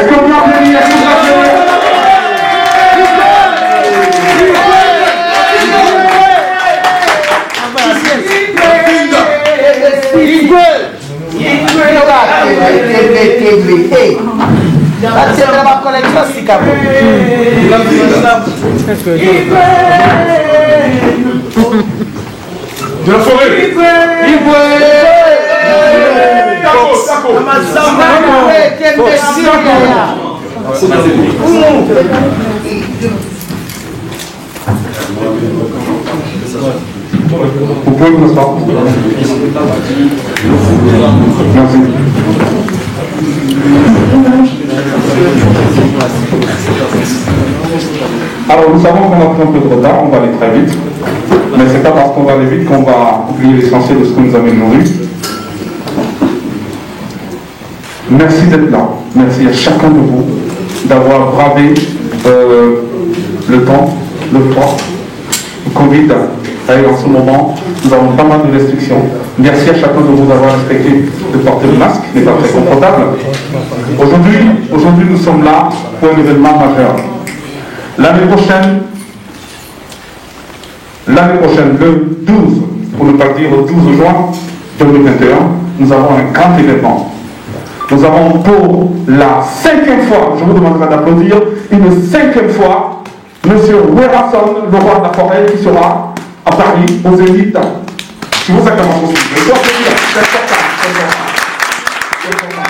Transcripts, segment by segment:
Est-ce qu'on peut applaudir? Est-ce qu'on peut applaudir? De la forêt. Vous pouvez vous asseoir. Merci. Alors nous savons qu'on a pris un peu de retard, on va aller très vite. Mais c'est pas parce qu'on va aller vite qu'on va oublier l'essentiel de ce que nous avons aujourd'hui. Merci d'être là. Merci à chacun de vous d'avoir bravé le temps, le froid, le Covid. En ce moment, nous avons pas mal de restrictions. Merci à chacun de vous d'avoir respecté de porter le masque, ce n'est pas très confortable. Aujourd'hui, nous sommes là pour un événement majeur. L'année prochaine, le 12, pour ne pas dire le 12 juin 2021, nous avons un grand événement. Nous avons pour la 5e fois, je vous demanderai d'applaudir, une 5e fois, M. Werrason, le roi de la forêt, qui sera à Paris, aux élites. Je vous acclame aussi. Je dois vous dire, c'est important, c'est important.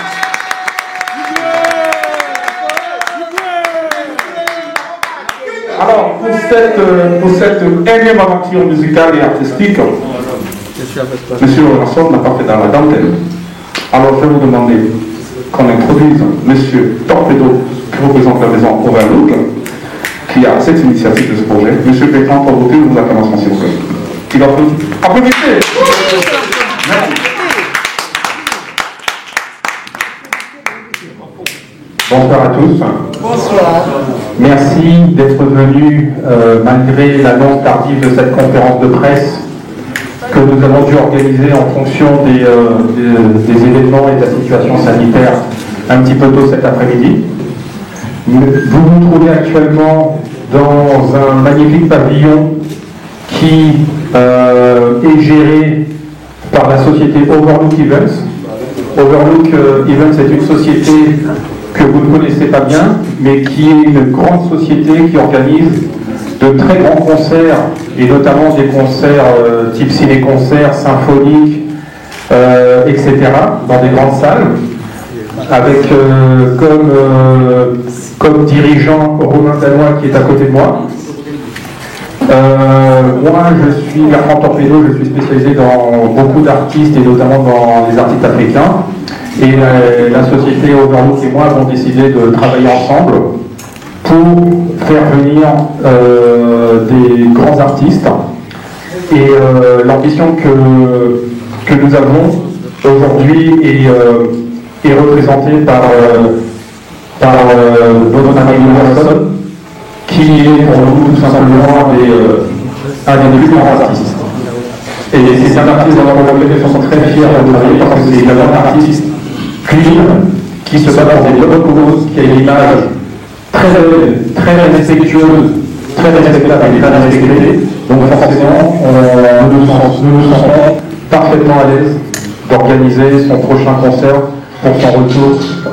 Alors, pour cette énième aventure musicale et artistique, M. Werrason n'a pas fait dans la dentelle. Alors, je vais vous demander qu'on introduise M. Torpedo, qui représente la maison Overlook, qui a cette initiative de ce projet. M. Pétran, pour voter, nous acclamons s'il vous plaît. Il applaudit. Applaudissez. Merci. Bonsoir à tous. Bonsoir. Merci d'être venus malgré l'annonce tardive de cette conférence de presse que nous avons dû organiser en fonction des événements et de la situation sanitaire un petit peu tôt cet après-midi. Vous vous trouvez actuellement dans un magnifique pavillon qui est géré par la société Overlook Events. Overlook Events est une société que vous ne connaissez pas bien, mais qui est une grande société qui organise de très grands concerts, et notamment des concerts type ciné-concerts, symphoniques, etc., dans des grandes salles, avec comme dirigeant Romain Danois qui est à côté de moi. Moi, je suis Bertrand Torpedo, je suis spécialisé dans beaucoup d'artistes et notamment dans les artistes africains. Et la société Overlook et moi avons décidé de travailler ensemble pour faire venir des grands artistes. Et l'ambition que nous avons aujourd'hui est représentée par notre ami Werrason, qui est pour nous tout simplement un des plus grands artistes. Et c'est un artiste dans lequel nous sommes très fiers de travailler parce que c'est un artiste clean, qui se bat pour des bonnes causes, qui a une image très respectueuse, très respectable et très respectée. Donc forcément, nous nous sentons parfaitement à l'aise d'organiser son prochain concert pour son retour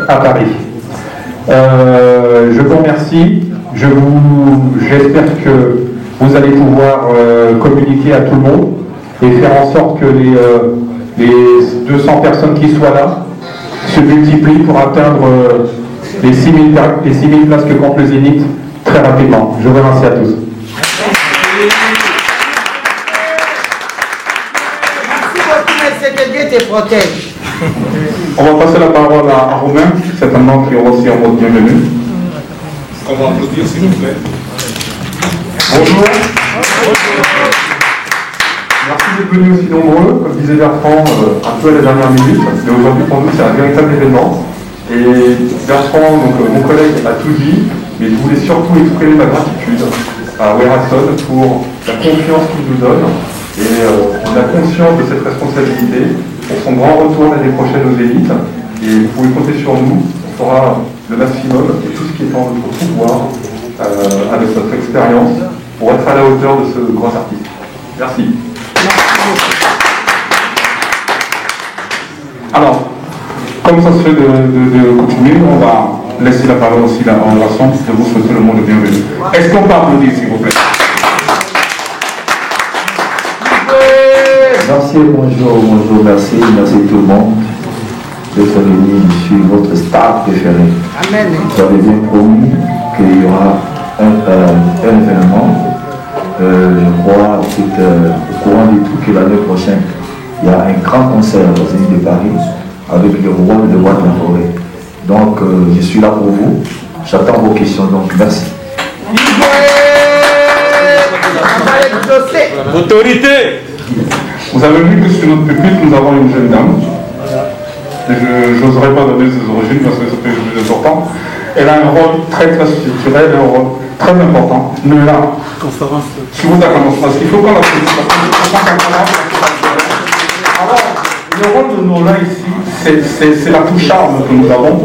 à Paris. Je vous remercie. J'espère que vous allez pouvoir communiquer à tout le monde et faire en sorte que les 200 personnes qui soient là se multiplient pour atteindre les 6 000 places que compte le Zénith très rapidement. Je vous remercie à tous. Dieu te protège. On va passer la parole à Romain, certainement qui aura aussi un mot de bienvenue. On va applaudir s'il vous plaît. Bonjour. Merci d'être venus aussi nombreux, comme disait Bertrand, un peu à la dernière minute. Mais aujourd'hui, pour nous, c'est un véritable événement. Et Bertrand, donc, mon collègue, a tout dit, mais je voulais surtout exprimer ma gratitude à Werrason pour la confiance qu'il nous donne et la conscience de cette responsabilité pour son grand retour l'année prochaine aux élites. Et vous pouvez compter sur nous, on fera le maximum et tout ce qui est en notre pouvoir avec notre expérience pour être à la hauteur de ce grand artiste. Merci. Alors, comme ça se fait de continuer, on va laisser la parole aussi en relation de vous souhaiter le monde bienvenu. Est-ce qu'on peut applaudir, s'il vous plaît? Merci, bonjour, merci tout le monde d'être venu sur votre star préféré. Amen. Vous avez bien promis qu'il y aura un événement. Je crois au courant du tout que l'année prochaine, il y a un grand concert aux Zénith de Paris avec le roi de la forêt. Donc, je suis là pour vous. J'attends vos questions, donc merci. Autorité. Vous avez vu que sur notre pupitre, nous avons une jeune dame. Je n'oserais pas donner ses origines parce que c'est plus important. Elle a un rôle très structurel, un rôle très important. Mais là, si vous acclamez, parce qu'il faut qu'on la félicite. Alors, le rôle de Nola ici, c'est la touche charme que nous avons.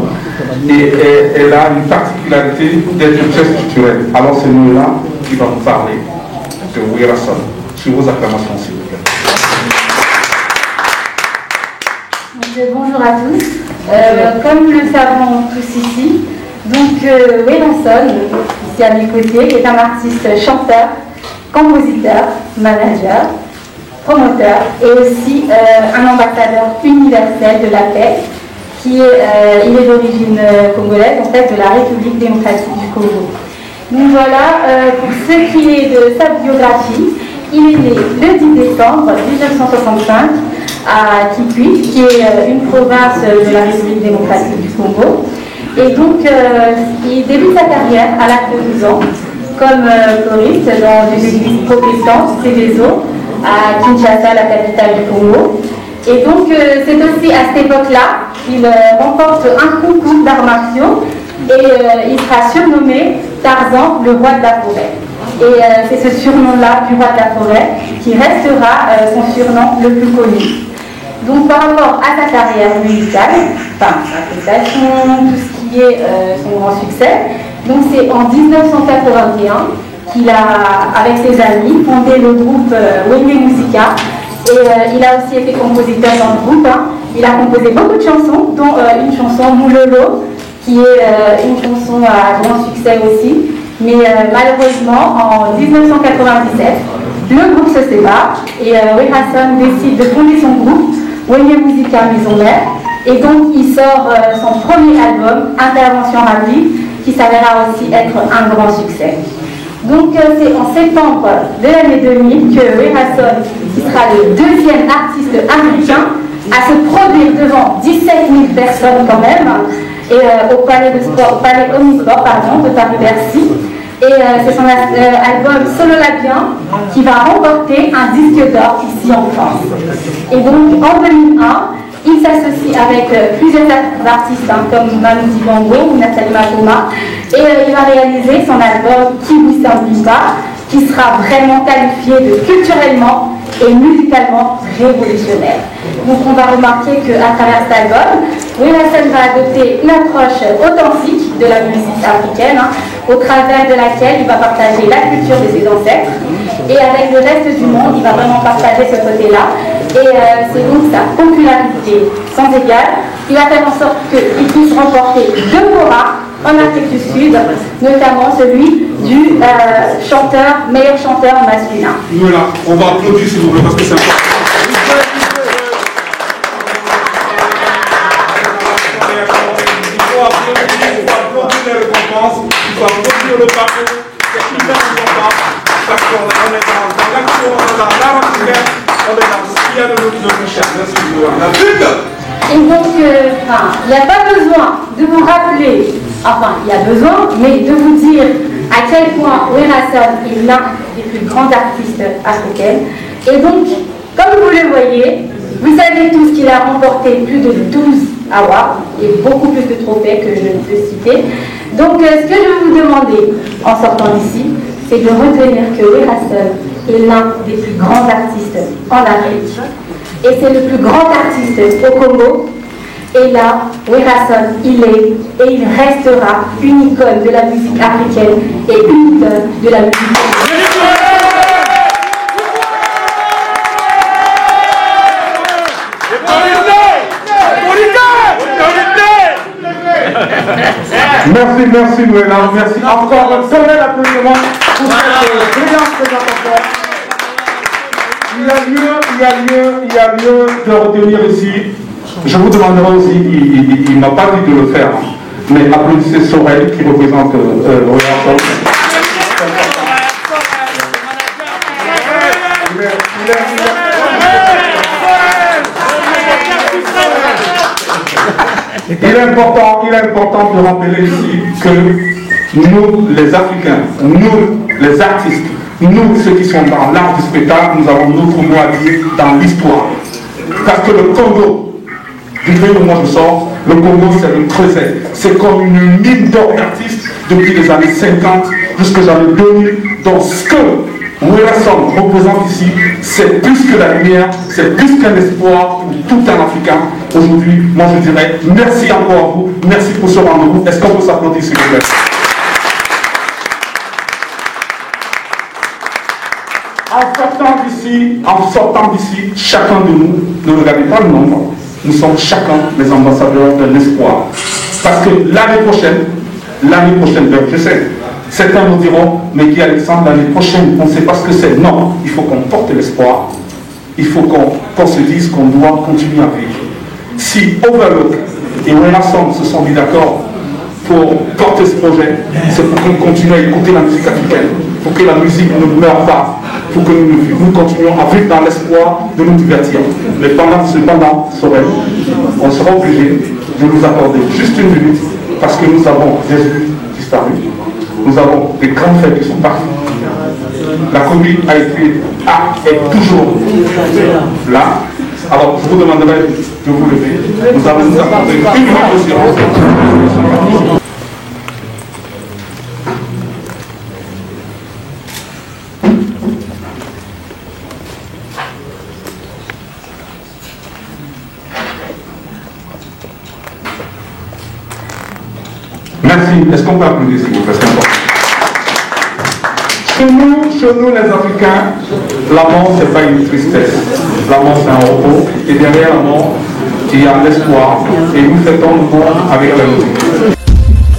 Et elle a une particularité d'être très structurelle. Alors c'est Nola qui va nous parler de Wirason. Sur vos acclamations, s'il vous plaît. Bonjour à tous. Comme nous le savons tous ici, donc Wirason, ici à mes côtés, est un artiste chanteur, compositeur, manager, promoteur et aussi un ambassadeur universel de la paix il est d'origine congolaise, en fait de la République démocratique du Congo. Donc voilà, pour ce qui est de sa biographie, il est né le 10 décembre 1965 à Kipuy, qui est une province de la République démocratique du Congo. Et donc, il débute sa carrière à l'âge de 12 ans comme choriste dans une église protestante, Céveso, à Kinshasa, la capitale du Congo. Et donc, c'est aussi à cette époque-là qu'il remporte un concours d'arts martiaux et il sera surnommé Tarzan, le roi de la forêt. Et c'est ce surnom-là du roi de la forêt qui restera son surnom le plus connu. Donc, par rapport à sa carrière musicale, enfin, sa prestation, tout ce qui est son grand succès, donc c'est en 1981 qu'il a, avec ses amis, fondé le groupe Wenge Musica. Et il a aussi été compositeur dans le groupe. Il a composé beaucoup de chansons, dont une chanson Moulolo, qui est une chanson à grand succès aussi. Mais malheureusement, en 1997, le groupe se sépare et Wirason décide de fonder son groupe, Wenge Musica Maison Mère. Et donc, il sort son premier album, Intervention Rapide, qui s'avérera aussi être un grand succès. Donc c'est en septembre de l'année 2000 que Wirason, qui sera le deuxième artiste américain à se produire devant 17 000 personnes quand même, et au palais Omnisport de Paris-Bercy. Et c'est son album Solo Labien qui va remporter un disque d'or ici en France. Et donc en 2001, il s'associe avec plusieurs artistes comme Manu Dibango ou Nathalie Makoma et il va réaliser son album Kiwi Sambimba qui sera vraiment qualifié de culturellement et musicalement révolutionnaire. Donc on va remarquer qu'à travers cet album, Wirason va adopter une approche authentique de la musique africaine, au travers de laquelle il va partager la culture de ses ancêtres et avec le reste du monde, il va vraiment partager ce côté-là. Et c'est donc sa popularité sans égale. Il va faire en sorte qu'il puisse remporter 2 Cora en Afrique du Sud, notamment celui du meilleur chanteur masculin. Voilà, on va applaudir s'il vous plaît parce que c'est important. Il faut applaudir les récompenses, il faut applaudir le parcours, c'est hyper important parce qu'on est dans l'action, on est dans l'art africain, on est dans ce qu'il y a de notre richesse. Merci beaucoup. La pute. Et donc, il n'y a pas besoin de vous rappeler, enfin, il y a besoin, mais de vous dire à quel point Wirason est l'un des plus grands artistes africains. Et donc, comme vous le voyez, vous savez tous qu'il a remporté plus de 12 awards et beaucoup plus de trophées que je ne peux citer. Donc, ce que je vais vous demander en sortant d'ici, c'est de retenir que Wirason est l'un des plus grands artistes en Afrique. Et c'est le plus grand artiste au Congo. Et là, Werason, il est et il restera une icône de la musique africaine et une icône de la musique Merci Noëlla, merci encore un tonnerre d'applaudissements pour cette brillante présentation. Il y a lieu de retenir ici, je vous demanderai aussi, il ne m'a pas dit de le faire, mais applaudissez Sorel qui représente Werason. Il est important de rappeler ici que nous, les Africains, nous, les artistes, nous, ceux qui sont dans l'art du spectacle, nous avons notre mot à dire dans l'histoire. Parce que le Congo, du pays où moi je sors, le Congo c'est le creuset. C'est comme une mine d'or d'artistes depuis les années 50 jusqu'aux années 2000. Donc ce que Werason représente ici, c'est plus que la lumière, c'est plus qu'un espoir pour tout un Africain. Aujourd'hui, moi je dirais merci encore à vous, merci pour ce rendez-vous. Est-ce qu'on peut s'applaudir s'il vous plaît? En sortant d'ici, chacun de nous, ne regardez pas le nombre, nous sommes chacun les ambassadeurs de l'espoir. Parce que l'année prochaine, je sais, certains nous diront, mais Guy Alexandre, l'année prochaine, on ne sait pas ce que c'est. Non, il faut qu'on porte l'espoir, il faut qu'on se dise qu'on doit continuer à vivre. Si Overlook et Werason se sont mis d'accord pour porter ce projet, c'est pour qu'on continue à écouter la musique africaine, pour que la musique ne meure pas, pour que nous continuions à vivre dans l'espoir de nous divertir. Mais cependant, Sorel, on sera obligé de nous accorder juste une minute, parce que nous avons des vies disparues, nous avons des grandes fêtes qui sont parties. La Covid est toujours là. Alors, je vous demanderai de vous lever. Nous allons nous accorder une minute de silence. Merci. Est-ce qu'on peut applaudir s'il vous plaît? C'est important. Chez nous les Africains, la mort c'est pas une tristesse. La mort c'est un repos. Et derrière la mort, il y a l'espoir. Et nous fêtons le monde avec la musique.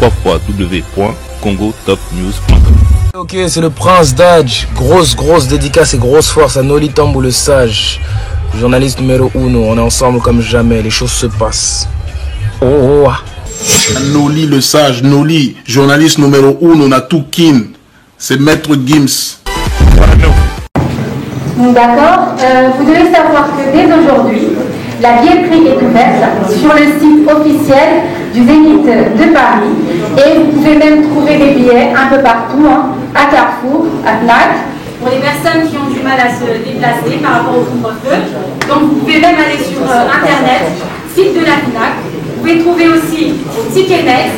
www.congotopnews.com. Ok, c'est le Prince Daj. Grosse dédicace et grosse force à Noli Tambou le Sage. Journaliste numéro 1. On est ensemble comme jamais. Les choses se passent. Oh. Noli le Sage, Noli, journaliste numéro 1, on a tout kin. C'est Maître Gims. D'accord. Vous devez savoir que dès aujourd'hui, la billetterie est ouverte sur le site officiel du Zénith de Paris. Et vous pouvez même trouver des billets un peu partout, à Carrefour, à Fnac, pour les personnes qui ont du mal à se déplacer par rapport au couvre-feu. Donc vous pouvez même aller sur Internet, site de la Fnac. Vous pouvez trouver aussi Ticketnet,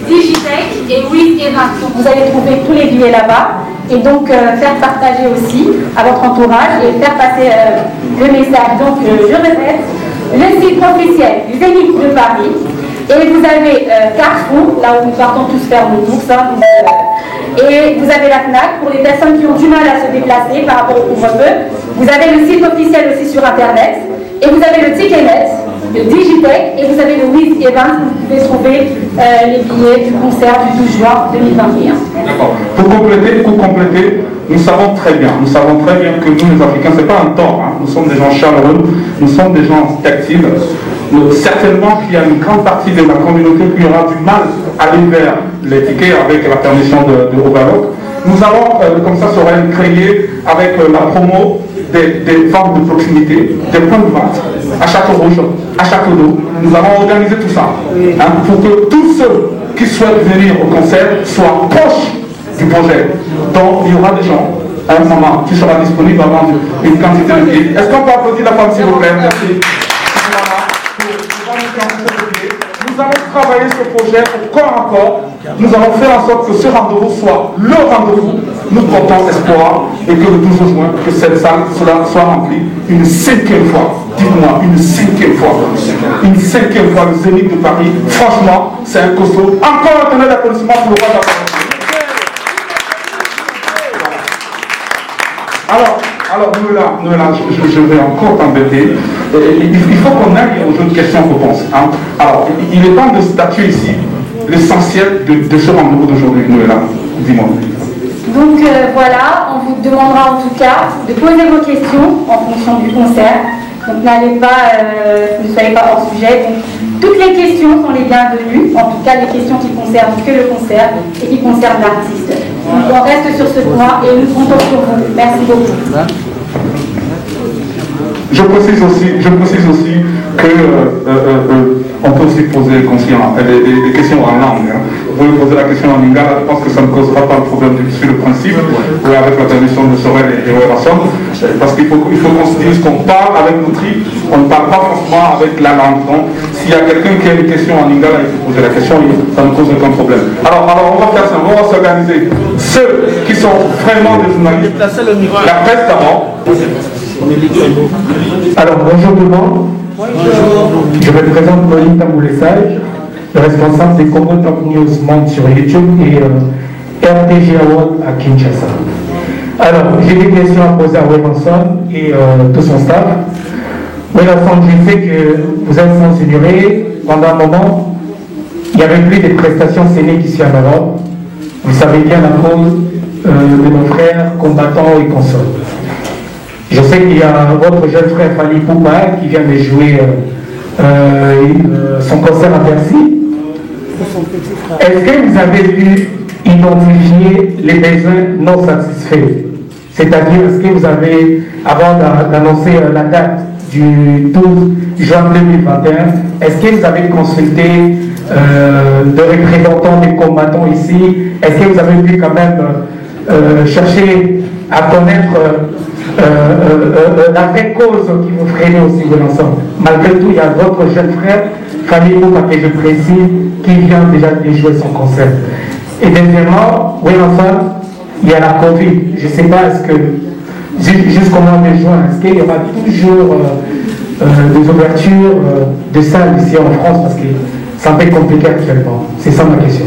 Digitech et Wiz Event. Vous allez trouver tous les billets là-bas et donc faire partager aussi à votre entourage et faire passer le message. Donc je répète, le site officiel du Zénith de Paris et vous avez Carrefour, là où nous partons tous faire nos courses. Et vous avez la Fnac pour les personnes qui ont du mal à se déplacer par rapport au couvre-feu. Vous avez le site officiel aussi sur Internet et vous avez le Ticketnet, le Digitech et vous avez le Wiz Event où vous pouvez trouver les billets du concert du 12 juin 2021. D'accord. Pour compléter, nous savons très bien que nous les Africains, ce n'est pas un tort, nous sommes des gens chaleureux, nous sommes des gens tactiles. Certainement qu'il y a une grande partie de la communauté qui aura du mal à aller vers les tickets avec la permission de Overlook. Nous allons, comme ça, Sorel, créer avec la promo des ventes de proximité, des points de vente à Château-Rouge, à Château-d'Eau. Nous allons organiser tout ça pour que tous ceux qui souhaitent venir au concert soient proches du projet. Donc, il y aura des gens, à un moment, qui sera disponible à vendre une quantité de billets. Est-ce qu'on peut applaudir la femme, s'il vous plaît? Merci. Voilà. Nous nous allons travailler ce projet au corps à corps. Nous allons faire en sorte que ce rendez-vous soit le rendez-vous. Nous portons espoir et que le 12 juin, que cette salle soit remplie une 5e fois. Dites-moi, une 5e fois. Une 5e fois le Zénith de Paris. Franchement, c'est un costaud. Encore un tonnerre d'applaudissements pour le roi de la France. Alors, Noëlla, je vais encore t'embêter. Il faut qu'on aille aux autres questions-réponses. Hein. Alors, il est temps de statuer ici l'essentiel de ce rendez-vous d'aujourd'hui, Noëlla. Dis-moi. Donc voilà, on vous demandera en tout cas de poser vos questions en fonction du concert. Donc n'allez pas, ne soyez pas hors sujet. Donc, toutes les questions sont les bienvenues, en tout cas les questions qui concernent que le concert et qui concernent l'artiste. Donc on reste sur ce point et nous comptons sur vous. Merci beaucoup. Je précise aussi que on peut aussi poser des questions en langue. Hein. Vous pouvez poser la question en lingala, je pense que ça ne causera pas de problème sur le principe, avec la permission de Sorel et Werasson, parce qu'il faut qu'on se dise qu'on parle avec notre tri, on ne parle pas forcément avec la langue. Donc, s'il y a quelqu'un qui a une question en lingala, il faut poser la question, ça ne cause aucun problème. Alors on va faire ça, on va s'organiser. Ceux qui sont vraiment des journalistes, la presse d'abord. Alors bonjour tout le monde. Je me présente Noli Tamboulé-Sage, le responsable des Congo Top News Monde sur YouTube et RTG Award à Kinshasa. Alors j'ai des questions à poser à Wilson et tout son staff. Wilson, je sais que vous êtes censuré pendant un moment. Il n'y avait plus de prestations scéniques ici en Europe. Vous savez bien la cause de nos frères combattants et consoles. Je sais qu'il y a votre jeune frère Fali Poupa qui vient de jouer son concert à Bercy. Est-ce que vous avez pu identifier les besoins non satisfaits? C'est-à-dire, est-ce que vous avez, avant d'annoncer la date du 12 juin 2021, est-ce que vous avez consulté de représentants des combattants ici? Est-ce que vous avez pu quand même chercher à connaître la vraie cause qui vous freinait aussi de l'ensemble? Malgré tout, il y a votre jeune frère, Fali Poupa, que je précise, qui vient déjà de jouer son concert. Et deuxièmement, oui, enfin, il y a la Covid. Je ne sais pas, est-ce que jusqu'au mois de juin, est-ce qu'il y aura toujours des ouvertures de salles ici en France? Parce que c'est un peu compliqué actuellement. C'est ça ma question.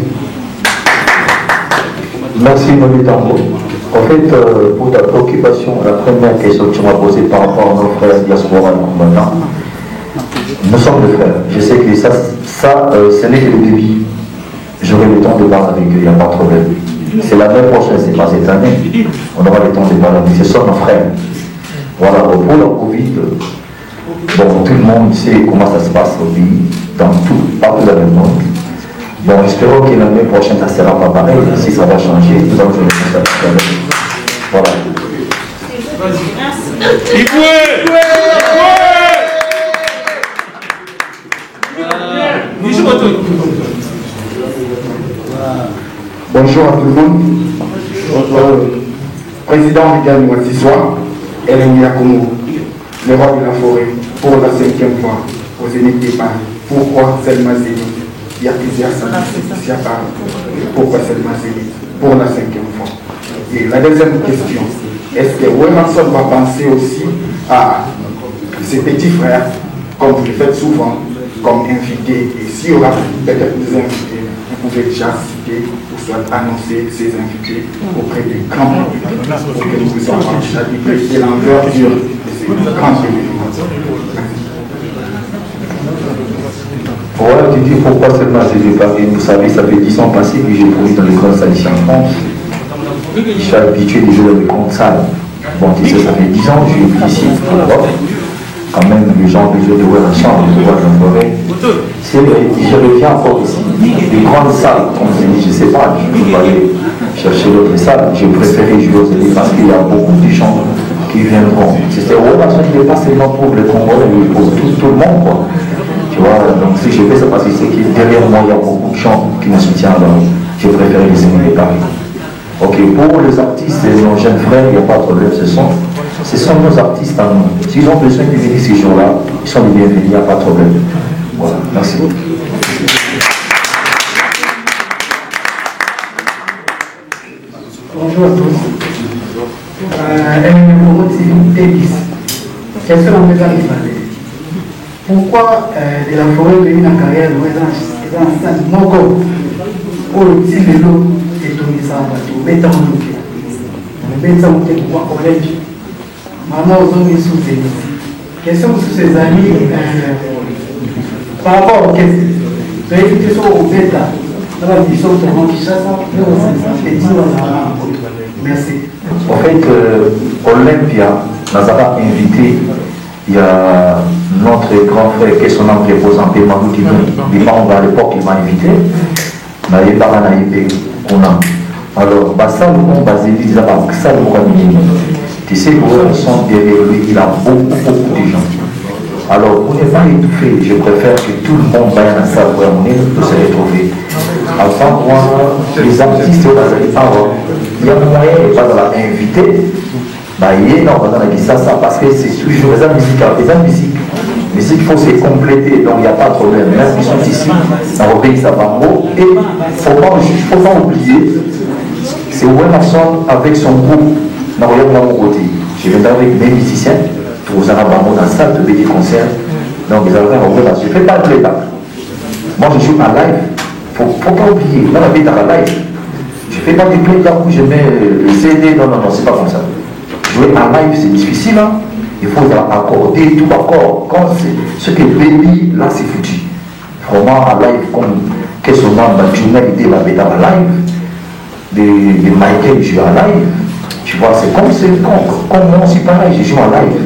Merci, Noli Tambo. En fait, pour ta préoccupation, la première question que tu m'as posée par rapport à nos frères diaspora et combattants, nous sommes des frères. Je sais que ça ce n'est que le début. J'aurai le temps de parler avec eux, il n'y a pas de problème. C'est l'année prochaine, c'est pas cette année. On aura le temps de parler avec eux. Ce sont nos frères. Voilà, pour la Covid, bon, tout le monde sait comment ça se passe au pays, partout dans le monde. Bon, espérons que l'année prochaine, ça ne sera pas pareil. Si ça va changer, nous allons jouer ça. Voilà. Bonjour à tout le monde. Président Miguel Mouassissois, Hélène Yakoumou, le roi de la forêt, pour la 5e fois au Zénith de Paris. Pourquoi Selma Zénith? Il y a plusieurs salles, pourquoi Selma Zénith? Pour la 5e fois. Et la deuxième question, est-ce que Wilson va penser aussi à ses petits frères, comme vous le faites souvent, comme invités? Et s'il y aura peut-être des invités, vous pouvez déjà citer ou soit annoncer ces invités auprès du grand public pour que nous puissions avoir l'idée de l'envergure de ces grands événements. Ouais, tu dis pourquoi seulement ces Paris? Vous savez, ça fait 10 ans passés que j'ai produit dans les grandes salles ici en France. Je suis habitué de jouer dans les grandes salles. Bon, tu sais, ça fait 10 ans que je suis ici en Europe. Quand même, les gens ont besoin de voir la chambre, de voir la forêt. Je reviens encore ici. Des grandes salles, comme je dis, je ne sais pas, je peux aller chercher d'autres salles. J'ai préféré jouer aux Zénith parce qu'il y a beaucoup de gens qui viendront. C'est relation qui n'est pas seulement pour le Congo, mais pour tout le monde, quoi. Tu vois, donc si je fais ça parce que c'est que derrière moi il y a beaucoup de gens qui me soutiennent, donc j'ai préféré les Zénith de Paris. Ok, pour les artistes et nos jeunes frères, il n'y a pas de problème, ce sont nos artistes à nous. S'ils ont besoin de venir ces jours-là, ils sont les bienvenus, il n'y a pas de problème. Voilà, merci. Bonjour à tous. Question en fait pourquoi de la forêt de une carrière dans un moko pour le petit vélo et tout ça bêta pourquoi collège maintenant aux hommes sous question sur ses amis par rapport aux questions de l'éducation au bêta dans la mission de merci. En fait, Olympia nous a invité, il y a notre grand frère qui est son nom représenté, Manou Tibou, il m'a à l'époque, il m'a invité, alors, ça, on va se dire, ça, tu sais, pour eux, sont derrière lui, il a beaucoup de gens. Alors, on n'est pas étouffé, je préfère que tout le monde vaille dans sa voie, on peut se retrouver. Enfin, moi, les artistes, il y a moyen, pas dans la invité, il y a ça, parce que c'est toujours les musiques. Musique, il faut se compléter, donc il n'y a pas de problème. Même qui sont ici, dans le pays, ça va mot. Et il ne faut pas oublier, c'est Wenderson avec son groupe, dans le côté. Je viens avec mes musiciens, vous en avez dans la salle de petit concert. Donc, ils ont je ne fais pas de playback. Moi, je joue en live. Il ne faut pas oublier, là, on habite à la live. Je ne fais pas de playback où je mets le CD, non, c'est pas comme ça. Jouer en live, c'est difficile, hein. Il faut accorder tout accord. Quand ce que Baby, là, c'est foutu. Vraiment, en live, comme qu'est-ce qu'on a, l'idée va être en live, de Michael joue en live. Tu vois, c'est comme moi aussi pareil, je joue en live.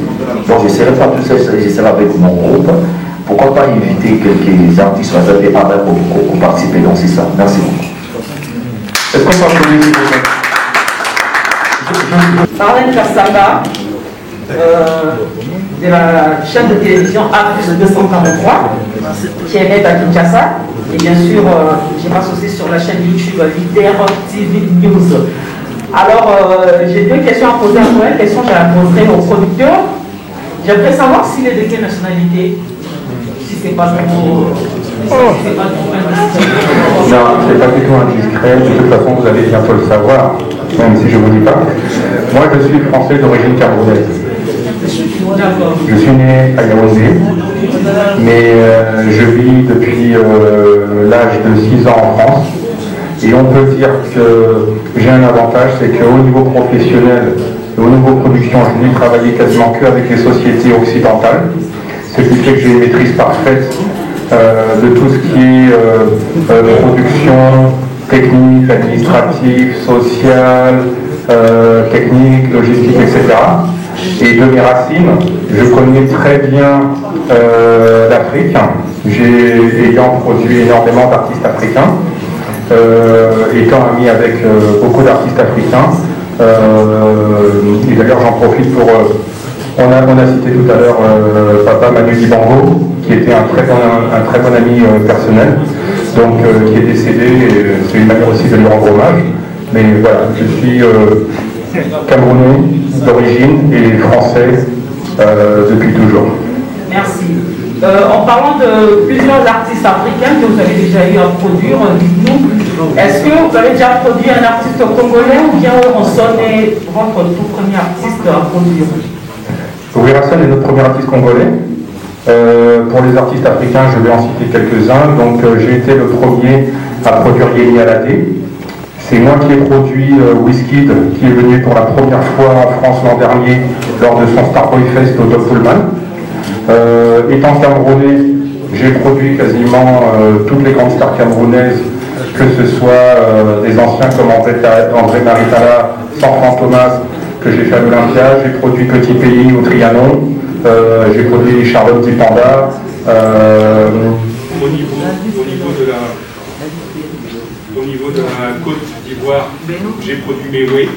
Donc, je ne serai pas tout seul, je serai avec mon groupe. Pourquoi pas inviter quelques artistes pour participer dans ça. Merci beaucoup. Est-ce qu'on peut applaudir Marlène Kassanga, de la chaîne de télévision A+243, qui est née à Kinshasa. Et bien sûr, je m'associe sur la chaîne YouTube Leader TV News. Alors, j'ai deux questions à poser à toi. Une question, je la poserai au producteur. J'aimerais savoir s'il est de quelle nationalité. Si c'est pas trop... Non, c'est pas du tout indiscret. De toute façon, vous allez bientôt le savoir, même si je ne vous dis pas. Moi, je suis français d'origine camerounaise. Je suis né à Yaoundé, mais je vis depuis l'âge de 6 ans en France. Et on peut dire que j'ai un avantage, c'est qu'au niveau professionnel et au niveau production, je n'ai travaillé quasiment qu'avec les sociétés occidentales. Ce qui fait que j'ai une maîtrise parfaite de tout ce qui est production, technique, administrative, sociale, technique, logistique, etc. Et de mes racines, je connais très bien l'Afrique, ayant produit énormément d'artistes africains, étant ami avec beaucoup d'artistes africains. Et d'ailleurs, j'en profite pour... On a cité tout à l'heure Papa Manu Dibango, qui était un très bon ami personnel, donc qui est décédé, et c'est une manière aussi de lui rendre hommage. Mais voilà, je suis camerounais d'origine et français depuis toujours. Merci. En parlant de plusieurs artistes africains que vous avez déjà eu à produire, dites-nous, est-ce que vous avez déjà produit un artiste congolais ou bien Ranson est votre tout premier artiste à produire? Ranson est notre premier artiste congolais. Pour les artistes africains, je vais en citer quelques-uns. Donc, j'ai été le premier à produire Yéli Alade. C'est moi qui ai produit Wizkid, qui est venu pour la première fois en France l'an dernier lors de son Starboy Fest au Top Pullman. Étant camerounais, j'ai produit quasiment toutes les grandes stars camerounaises, que ce soit des anciens comme André Maritala, Sanfran Thomas, que j'ai fait à l'Olympia. J'ai produit Petit Pays au Trianon. J'ai produit Charlotte Dipanda. Au niveau de la Côte d'Ivoire, j'ai produit Méoué.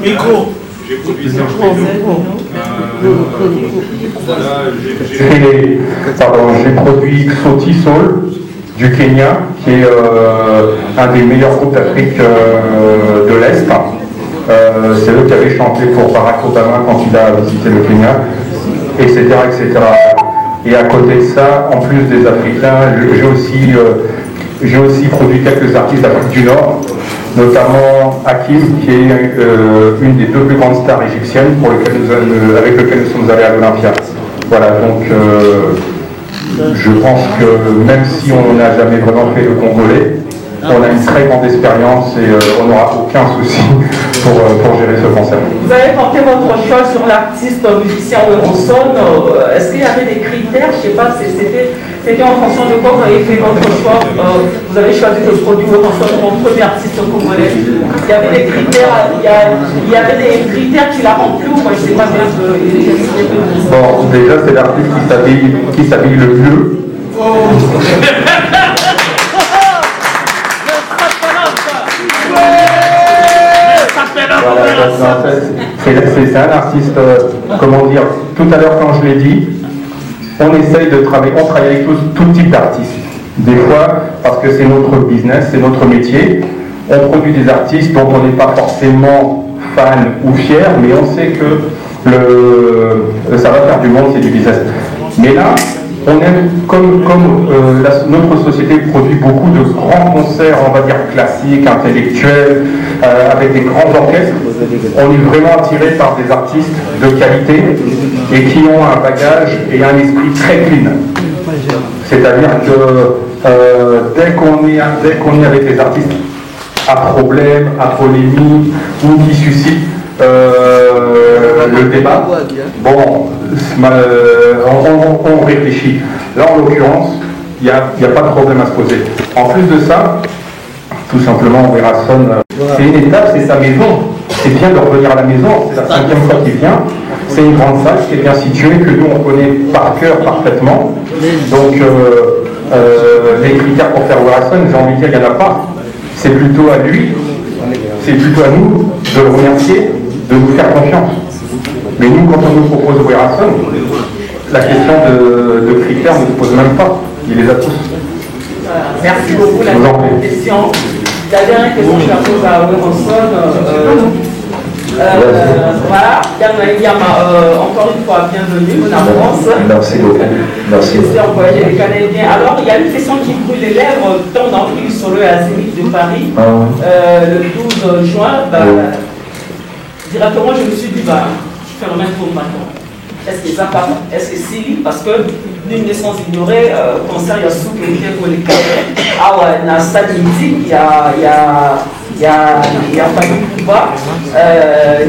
Micro. J'ai produit Serge j'ai produit Sauti Soul du Kenya, qui est un des meilleurs groupes d'Afrique de l'Est. C'est eux qui avaient chanté pour Barack Obama quand il a visité le Kenya, etc., etc. Et à côté de ça, en plus des Africains, j'ai aussi produit quelques artistes d'Afrique du Nord, notamment Hakim, qui est une des 2 plus grandes stars égyptiennes avec lesquelles nous sommes allés à l'Olympia. Voilà, donc je pense que même si on n'a jamais vraiment fait le Congolais, on a une très grande expérience et on n'aura aucun souci pour gérer ce concert. Vous avez porté votre choix sur l'artiste musicien Weronson. Est-ce qu'il y avait des critères? Je ne sais pas, c'était en fonction de quoi vous avez fait votre choix. Vous avez choisi de produire Weronson comme premier artiste congolais. Il y avait des critères, il y avait des critères qui l'a rempli ou moi je ne sais pas bien. Bon, déjà c'est l'artiste qui s'habille le mieux. C'est un artiste, comment dire, tout à l'heure quand je l'ai dit, on essaye de travailler, on travaille avec tout type d'artistes. Des fois, parce que c'est notre business, c'est notre métier, on produit des artistes dont on n'est pas forcément fan ou fier, mais on sait que ça va faire du monde, c'est du business. Mais là, on aime, comme notre société produit beaucoup de grands concerts, on va dire classiques, intellectuels, avec des grands orchestres, on est vraiment attiré par des artistes de qualité et qui ont un bagage et un esprit très clean. C'est-à-dire que dès qu'on est avec des artistes à problème, à polémique, ou qui suscitent le débat, bon, on réfléchit. Là, en l'occurrence, il n'y a pas de problème à se poser. En plus de ça, tout simplement, Weronson, c'est une étape, c'est sa maison. C'est bien de revenir à la maison, c'est la 5e fois qu'il vient. C'est une grande salle qui est bien située, que nous on connaît par cœur parfaitement. Donc les critères pour faire Weronson, j'ai envie de dire, il n'y en a pas. C'est plutôt à lui, c'est plutôt à nous de le remercier, de nous faire confiance. Mais nous, quand on nous propose Weronson, la question de critères ne se pose même pas. Il les a tous. Merci beaucoup. La dernière question que je la pose à Weronson. Voilà, encore une fois, bienvenue en France. Merci beaucoup. Merci. Je suis en voyage avec les Canadiens. Alors, il y a une question qui brûle les lèvres tant dans le solo à Zénith de Paris, le 12 juin. Directement, je me suis dit, je fais le même pour maintenant. Est-ce que c'est parce que l'une sans ignorer, concert, il y a sous que dans sa politique, il y a fallu pouvoir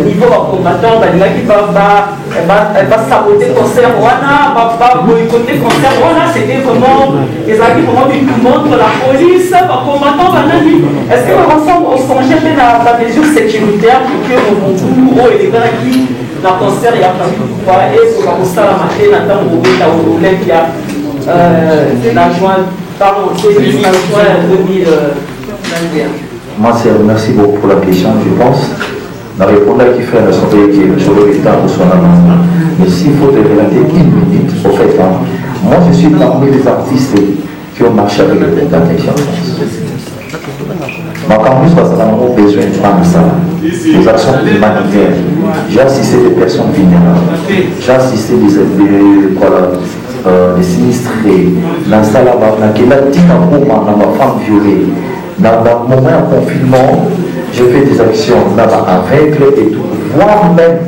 niveau combattant, qui va saboter le concert, va boycotter le concert. C'était vraiment des amis qui montrent la police, combattant. Est-ce que on songeait la mesure sécuritaire pour que mon et les gars qui dans le concert, il y a fallu pouvoir et sur la salle à matin, dans le il y a la juin 2021. Moi, merci beaucoup pour la question, je pense. La réponse qui fait la santé qui est sur le temps pour son amendement. Mais s'il faut te relater une minute, au fait, moi je suis parmi les artistes qui ont marché avec le président d'Action France. Donc en plus, parce qu'on a besoin de prendre ça, les actions humanitaires. J'ai assisté des personnes vulnérables, j'ai assisté des sinistrés, dans ça là-bas, dans ma femme violée. Dans le moment de confinement, j'ai fait des actions là-bas aveugles et tout. Voire même,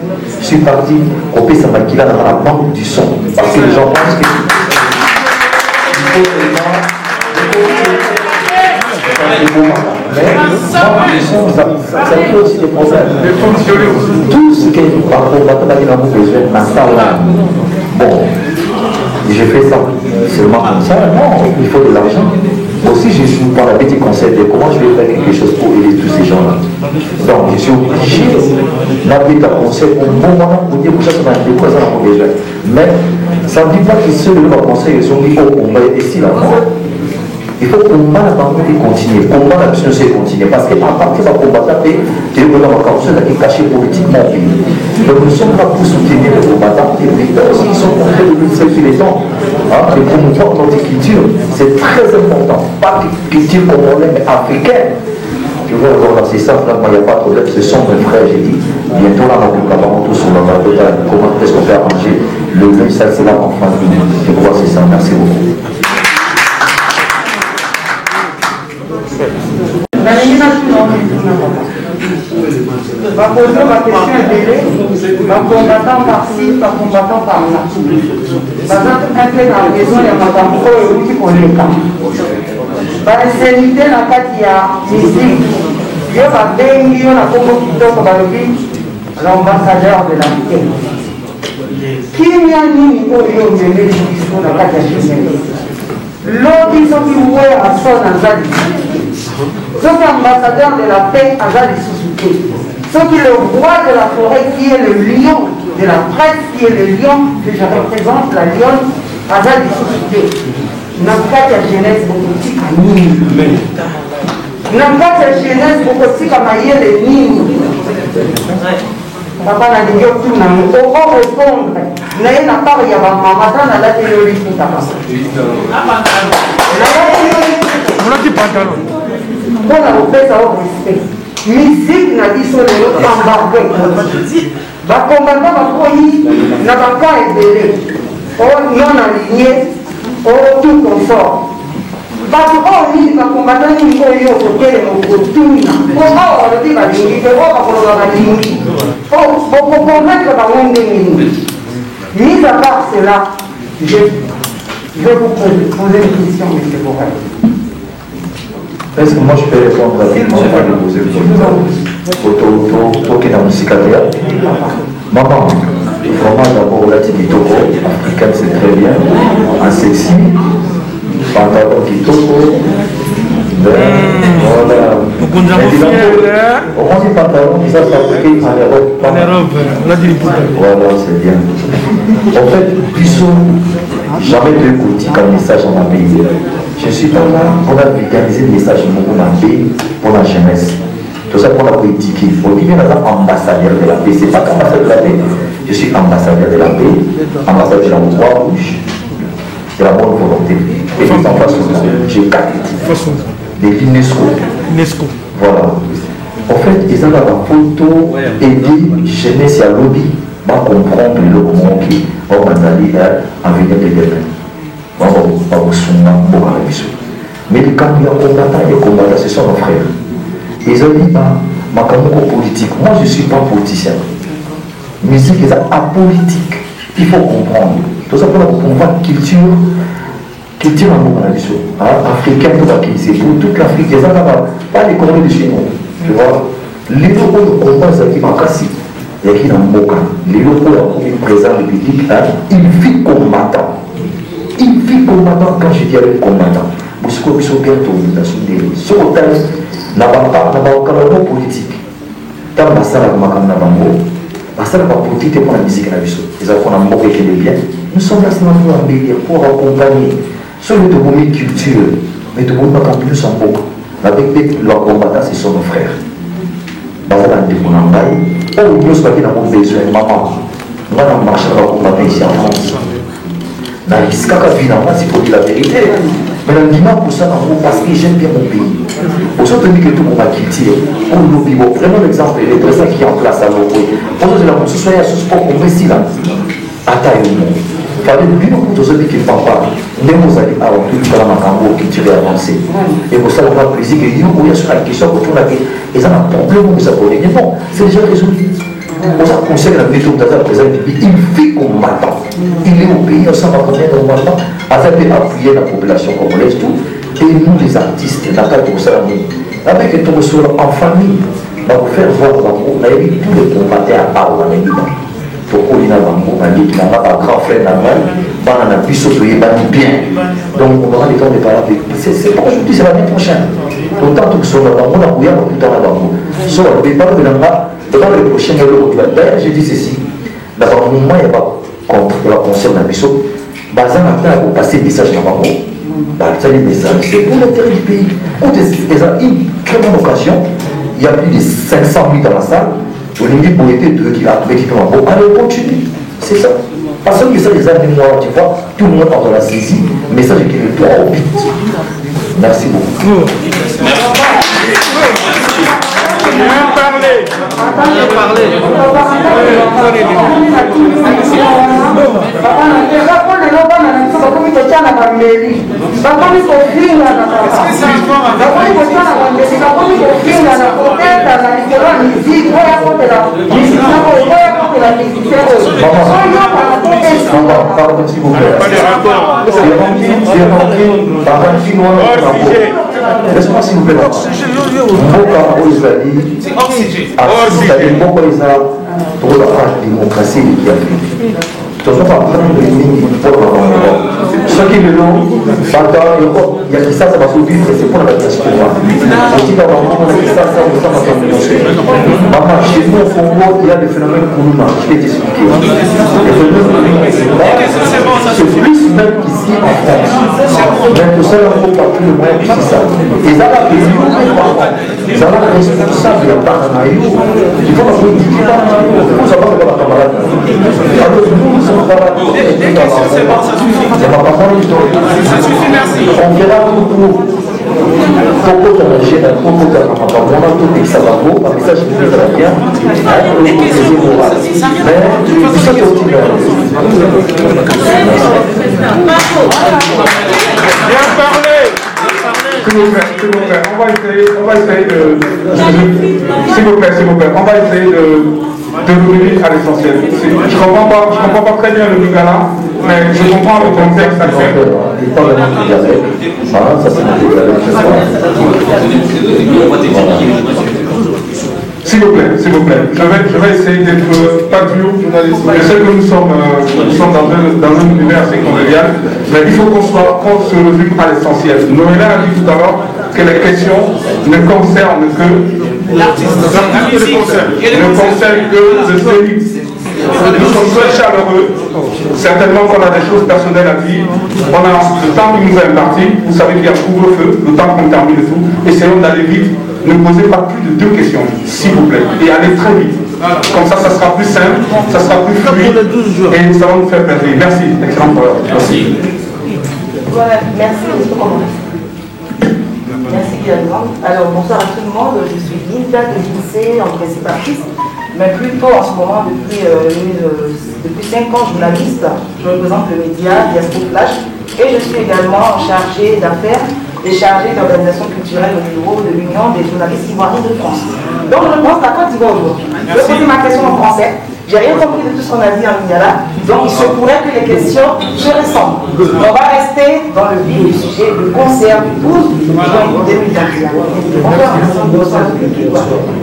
je suis parti au pays dans la banque du son. Parce que les gens pensent que ça crée aussi des problèmes. Tout ce qui est par combattant qui n'a pas besoin dans ça là. Bon, j'ai fait ça seulement comme ça. Non, il faut de l'argent. Aussi, je suis dans la petite conseil de comment je vais faire quelque chose pour aider tous ces gens-là. Donc, je suis obligé d'appeler ta conseil au bon moment pour dire que ça va être quoi ça va besoin. Mais ça ne dit pas que ceux de leur conseil sont dit on va aider ici là-bas. Il faut que combat la banque continue, combat la mission c'est continuer. Parce qu'à partir de combattre, tu es dans la cause qui est cachée politiquement au pays. Donc nous sommes là pour soutenir les combattants et puis aussi ils sont en train de lutter sur les temps. Et promouvoir notre culture, c'est très important. Pas culture congolaise mais africaine. Je veux encore lancer ça, là, il n'y a pas de problème, ce sont mes frères, j'ai dit. Bientôt là, on va tous sur la base de comment est-ce qu'on fait arranger le lundi, ça c'est là en fin de minute. Je crois que c'est ça, merci beaucoup. Valérie Massoulon. va poser ma question délai, ma combattant par-ci, ma combattant par-là. Un peu dans la maison, il y a ma femme qui connaît quand. Par l'insénité, il y a musique. Il y a l'ambassadeur de la paix. Qui n'y a ni au lieu de mener jusqu'au la l'autre, ils sont qui voient à son azali. Ceux qui ambassadeur de la paix, azali sous-souté. Ceux qui le roi de la forêt, qui est le lion de la presse, qui est le lion que je représente, la lionne, azali sous-souté. N'a pas de jeunesse beaucoup de Nini. N'a pas de jeunesse beaucoup de Kamaye Nini. Papa n'a dit que tout n'a pas répondre. N'a pas y avoir maman dans la théorie pour ta maman. On a dit pantalon. On a fait ça au respect. Musique n'a dit sur les autres embarqués. Va combattre ma folie n'a pas été. Oh non aligné. Oh tout consort. Parce que oh oui, va combattre une folie au côté de mon côté. Oh on dit va dire que oh va dire. Oh pour combattre va monde minutes. Mis à part cela, je vais vous poser une question, M. Borel. Est-ce que moi je peux répondre rapidement à vous poser qui est dans le cicatrier? Maman, vraiment d'abord la Kitoko, africaine c'est très bien, en sexy, pantalon Kitoko, voilà. Au moins des pantalons qui sont fabriqués en Europe. En Europe, on a dit voilà, c'est bien. En fait, Bissot, jamais de politique un message en ma pays. Je suis pas là pour vulgariser le message de mon pays pour la jeunesse. Tout ça pour la politique. Il faut dire ambassadeur de la paix. C'est pas qu'ambassadeur de la paix. Je suis ambassadeur de la paix, ambassadeur de la Croix-Rouge, de la bonne volonté. Et puis en face, j'ai 4 de l'UNESCO. Voilà. En fait, ils ont la photo et dit jeunesse à lobby, va comprendre le moment qui va aller en venir de demain. Mais quand il y a un combattant, ce sont nos frères. Ils ont dit, ma politique. Moi, je ne suis pas politicien. Musique est apolitique. Il faut comprendre. Tout ça pour comprendre culture en mot africaine, c'est pour toute l'Afrique, pas les Corées de chez nous. Tu vois, les locaux de combat, c'est qui m'a cassé. Il y a qui dans Moka. Les locaux de président république, il vit combattant. Il vit combattant quand je dis avec combattant. Vous savez que c'est bien sur l'hôtel, n'a pas aucun politique. Tant que ça, n'a pas politique pour la musique. Ils ont un mot qui est bien. Nous sommes là pour accompagner. Sur le domaine culture, mais tout le monde n'a pas plus en beaucoup. Avec leurs combattants, ce sont nos frères. Dans la vie, on en a eu. Nous sommes dans mon besoin, maman. Moi, on marche à la combattre ici en France. Dans les cas finalement, c'est pour dire la vérité. Mais le dimanche, pour ça, parce que j'aime bien mon pays. Pour ça, je dis que tout le monde a quitté. Pour nous vivre. Prenons l'exemple, les présidents qui sont en place à l'eau. Pour nous, la ce soit un sport qu'on met ici là. À taille au monde. Il fallait bien beaucoup de choses qui ne font pas. Nous allons à tout le monde qui tire avancé. Et pour ça, on va plaisir que nous, il y a sur la question autour de la vie. Et ça n'a pas de problème, vous abonnez. Mais bon, c'est déjà résolu. Pour ça, on sait que la méthode de la présidente du pays, il vit combattant. Il est au pays, on s'en va combien de combattants, afin d'appuyer la population congolaise, tout. Et nous, les artistes, la carte pour ça, avec les tours en famille, on va vous faire voir, on a eu tous les combattants à part, on a dit. Pourquoi il n'a pas un grand frère normal, on a pu sauter bien. Donc on aura le temps de parler. C'est pas aujourd'hui, c'est l'année prochaine. Autant que sur le bambou, on a bouillé tout le temps le bambou. Sur le départ de l'année, devant le prochain euro, d'ailleurs, j'ai dit ceci. D'abord, au moment, il n'y a pas contre la concert d'un biseau. Bazan a fait passer le message dans le bambou. C'est le message, c'est pour l'intérêt du pays. Quand ils ont une très bonne occasion, il y a plus de 500 000 dans la salle. Je vous dis pour aider deux qui a trouvé qui peut en bon. Allez, continue. C'est ça. Parce que ça, les années noirs, tu vois, tout le monde en a saisi. Mais ça, j'ai qu'il est trop vite. Merci beaucoup. Pardon, s'il vous plaît. Laisse-moi s'il vous plaît. C'est oxygène. Démocratie ce qui est le nom, il y a qui ça va s'ouvrir, c'est pour la validation. Chez nous, au Congo, il y a des phénomènes Koulouna, je vais t'expliquer. C'est plus même qu'ici en France. Mais que ça, il ne faut pas plus le moyen que c'est ça. Et ça va payer, ils ont la responsable de la part d'un aïe. Il faut qu'on dise qu'il y a un aïe. Vous savez pas la camarade. Alors, nous, on va la des questions, c'est bon, ça suffit. Ça suffit, merci. On verra tout pour pourquoi on a gêné un peu de la camarade. On a tout dit que ça va beau, un message qui est très bien. Des questions, mais il faut continuer. Bien parlé. S'il vous plaît, on va essayer de... S'il vous plaît, on va essayer de revenir à l'essentiel. Je ne comprends pas très bien le Lingala, mais je comprends le contexte actuel. S'il vous plaît, je vais essayer d'être pas dur. Je sais que nous sommes dans un univers assez convivial, mais il faut qu'on se résume à l'essentiel. Noéla a dit tout à l'heure que les questions ne concernent que l'artiste, ne concernent que le CENI. Nous sommes très chaleureux. Certainement qu'on a des choses personnelles à dire. On a le temps qui nous est imparti. Vous savez qu'il y a couvre-feu, le temps qu'on termine et tout. Essayons d'aller vite. Ne posez pas plus de 2 questions, s'il vous plaît. Et allez très vite. Comme ça sera plus simple, ça sera plus fluide. Et ça va nous faire plaisir. Merci. Excellent programme. Merci. Voilà, merci. Merci également. Alors, bonsoir à tout le monde. Je suis Linda de lycée en principaliste. Mais plutôt en ce moment, depuis 5 ans, journaliste, je représente le média Diaspora Flash et je suis également chargée d'affaires et chargée d'organisation culturelle au niveau de l'Union des journalistes ivoiriens de France. Donc je pense à Côte d'Ivoire aujourd'hui. Je vais poser ma question en français. J'ai rien compris de tout ce qu'on a dit en Lingala, donc il se pourrait que les questions se ressemblent. On va rester dans le vif du sujet, le concert du 12 juin 2021.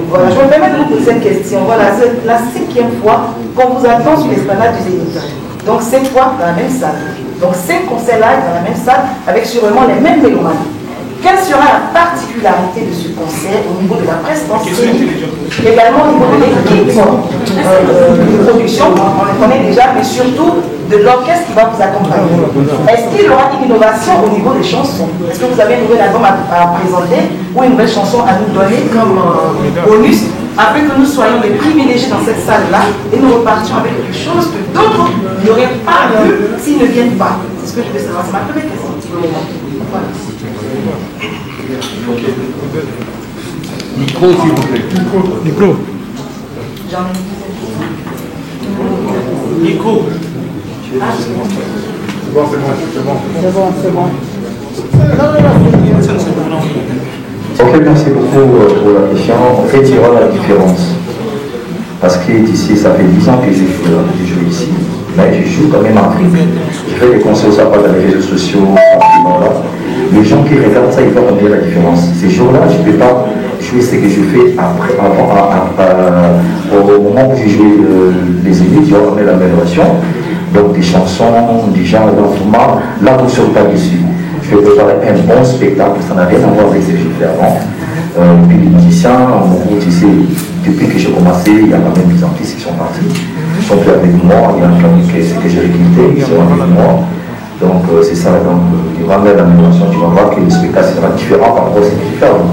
Voilà, je me permets de vous poser cette question. Voilà, c'est la 5e fois qu'on vous attend sur l'esplanade du Zénith. Donc 5 fois dans la même salle. Donc 5 concerts live dans la même salle, avec sûrement les mêmes mélomanies. Quelle sera la particularité de ce concert au niveau de la prestance scénique, également au niveau de l'équipe de production, on le connaît déjà, mais surtout de l'orchestre qui va vous accompagner. Est-ce qu'il y aura une innovation au niveau des chansons? Est-ce que vous avez un nouvel album à présenter ou une nouvelle chanson à nous donner comme bonus, afin que nous soyons les privilégiés dans cette salle-là et nous repartions avec quelque chose que d'autres n'auraient pas vu s'ils ne viennent pas? C'est ce que je veux savoir. C'est ma première question pour le moment. Voilà. Micro, s'il vous plaît. Micro. J'en ai Micro. Ah, c'est bon. C'est bon. Ok, merci beaucoup pour la question. En fait, il y aura la différence. Parce que d'ici, ça fait 10 ans que je joue ici. Mais je joue quand même en Afrique. Je fais des concerts, ça passe dans les réseaux sociaux, là. Les gens qui regardent ça, ils vont comprendre la différence. Ces jours-là, je ne peux pas jouer ce que je fais après, au moment où j'ai joué les élites, j'ai ramené l'amélioration. Donc des chansons, des gens dans le format, là vous ne serez pas dessus. Je vais préparer un bon spectacle, ça n'a rien à voir avec ce que j'ai fait avant. Puis les musiciens, en gros, tu sais, depuis que j'ai commencé, il y a quand même des artistes qui sont partis. Ils sont plus avec moi, il y a un que j'ai recruté, ils sont avec moi. Donc c'est ça, donc il y aura même l'amélioration, tu vas voir que le spectacle sera différent par rapport à ce que j'ai fait avant.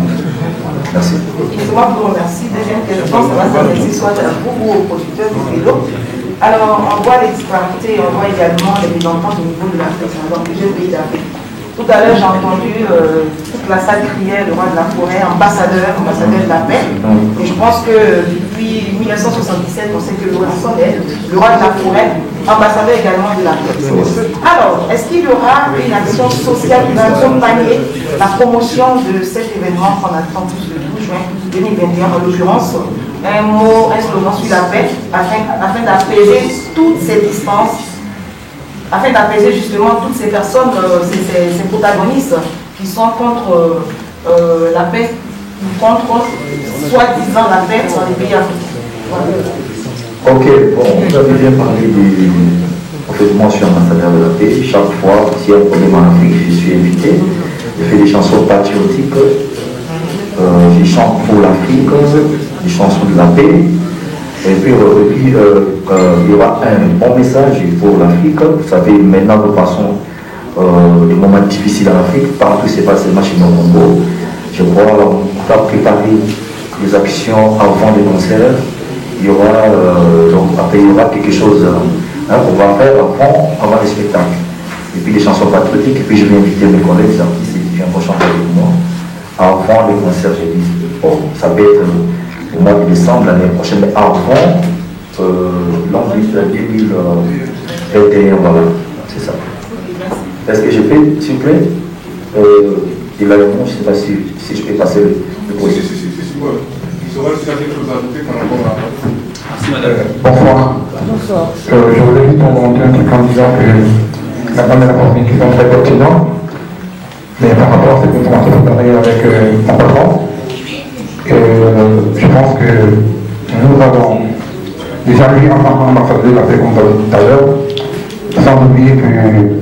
Merci. Excusez-moi, je vous remercie. Deuxième question, ça va s'adresser soit à vous ou aux producteurs du vélo. Alors, on voit les disparités, on voit également les mésententes au niveau de l'Afrique, dans plusieurs pays d'Afrique. Tout à l'heure, j'ai entendu toute la salle crier le roi de la forêt, ambassadeur de la paix. Et je pense que depuis 1977, on sait que le roi est le roi de la forêt, ambassadeur également de la paix. Alors, est-ce qu'il y aura une action sociale qui va accompagner la promotion de cet événement qu'on attend tous le 12 juin 2021, en l'occurrence, un mot, un slogan sur la paix, afin d'apaiser toutes ces distances, afin d'apaiser justement toutes ces personnes, ces protagonistes qui sont contre la paix, contre soi-disant la paix dans les pays africains. Ok, bon, vous avez bien parlé en fait, moi je suis ambassadeur de la paix. Chaque fois qu'il y a un problème en Afrique, je suis invité. Je fais des chansons patriotiques, je chante pour l'Afrique, des chansons de la paix. Et puis, il y aura un bon message pour l'Afrique. Vous savez, maintenant nous passons des moments difficiles en Afrique. Partout c'est pas seulement chez nous au Congo. Je crois qu'on va préparer les actions avant les concerts. Il y aura, donc après il y aura quelque chose qu'on va faire avant les spectacles. Et puis des chansons patriotiques. Et puis je vais inviter mes collègues, les artistes qui viennent chanter avec moi. Avant les concerts, j'ai dit, bon, ça peut être au mois de décembre l'année prochaine, mais avant l'an 2021, voilà, c'est ça. Est-ce que je peux, s'il vous plaît, il a le nom, je ne sais pas si je peux passer le point. Il sera aussi quelque chose à ajouter par rapport à... Bonsoir. Je voulais juste remonter un truc en disant que la femme a posé une question très pertinente, mais par rapport à cette conférence que vous parlez avec mon patron, je pense que nous avons déjà lui en ambassadeur de la paix, comme tout à l'heure, sans oublier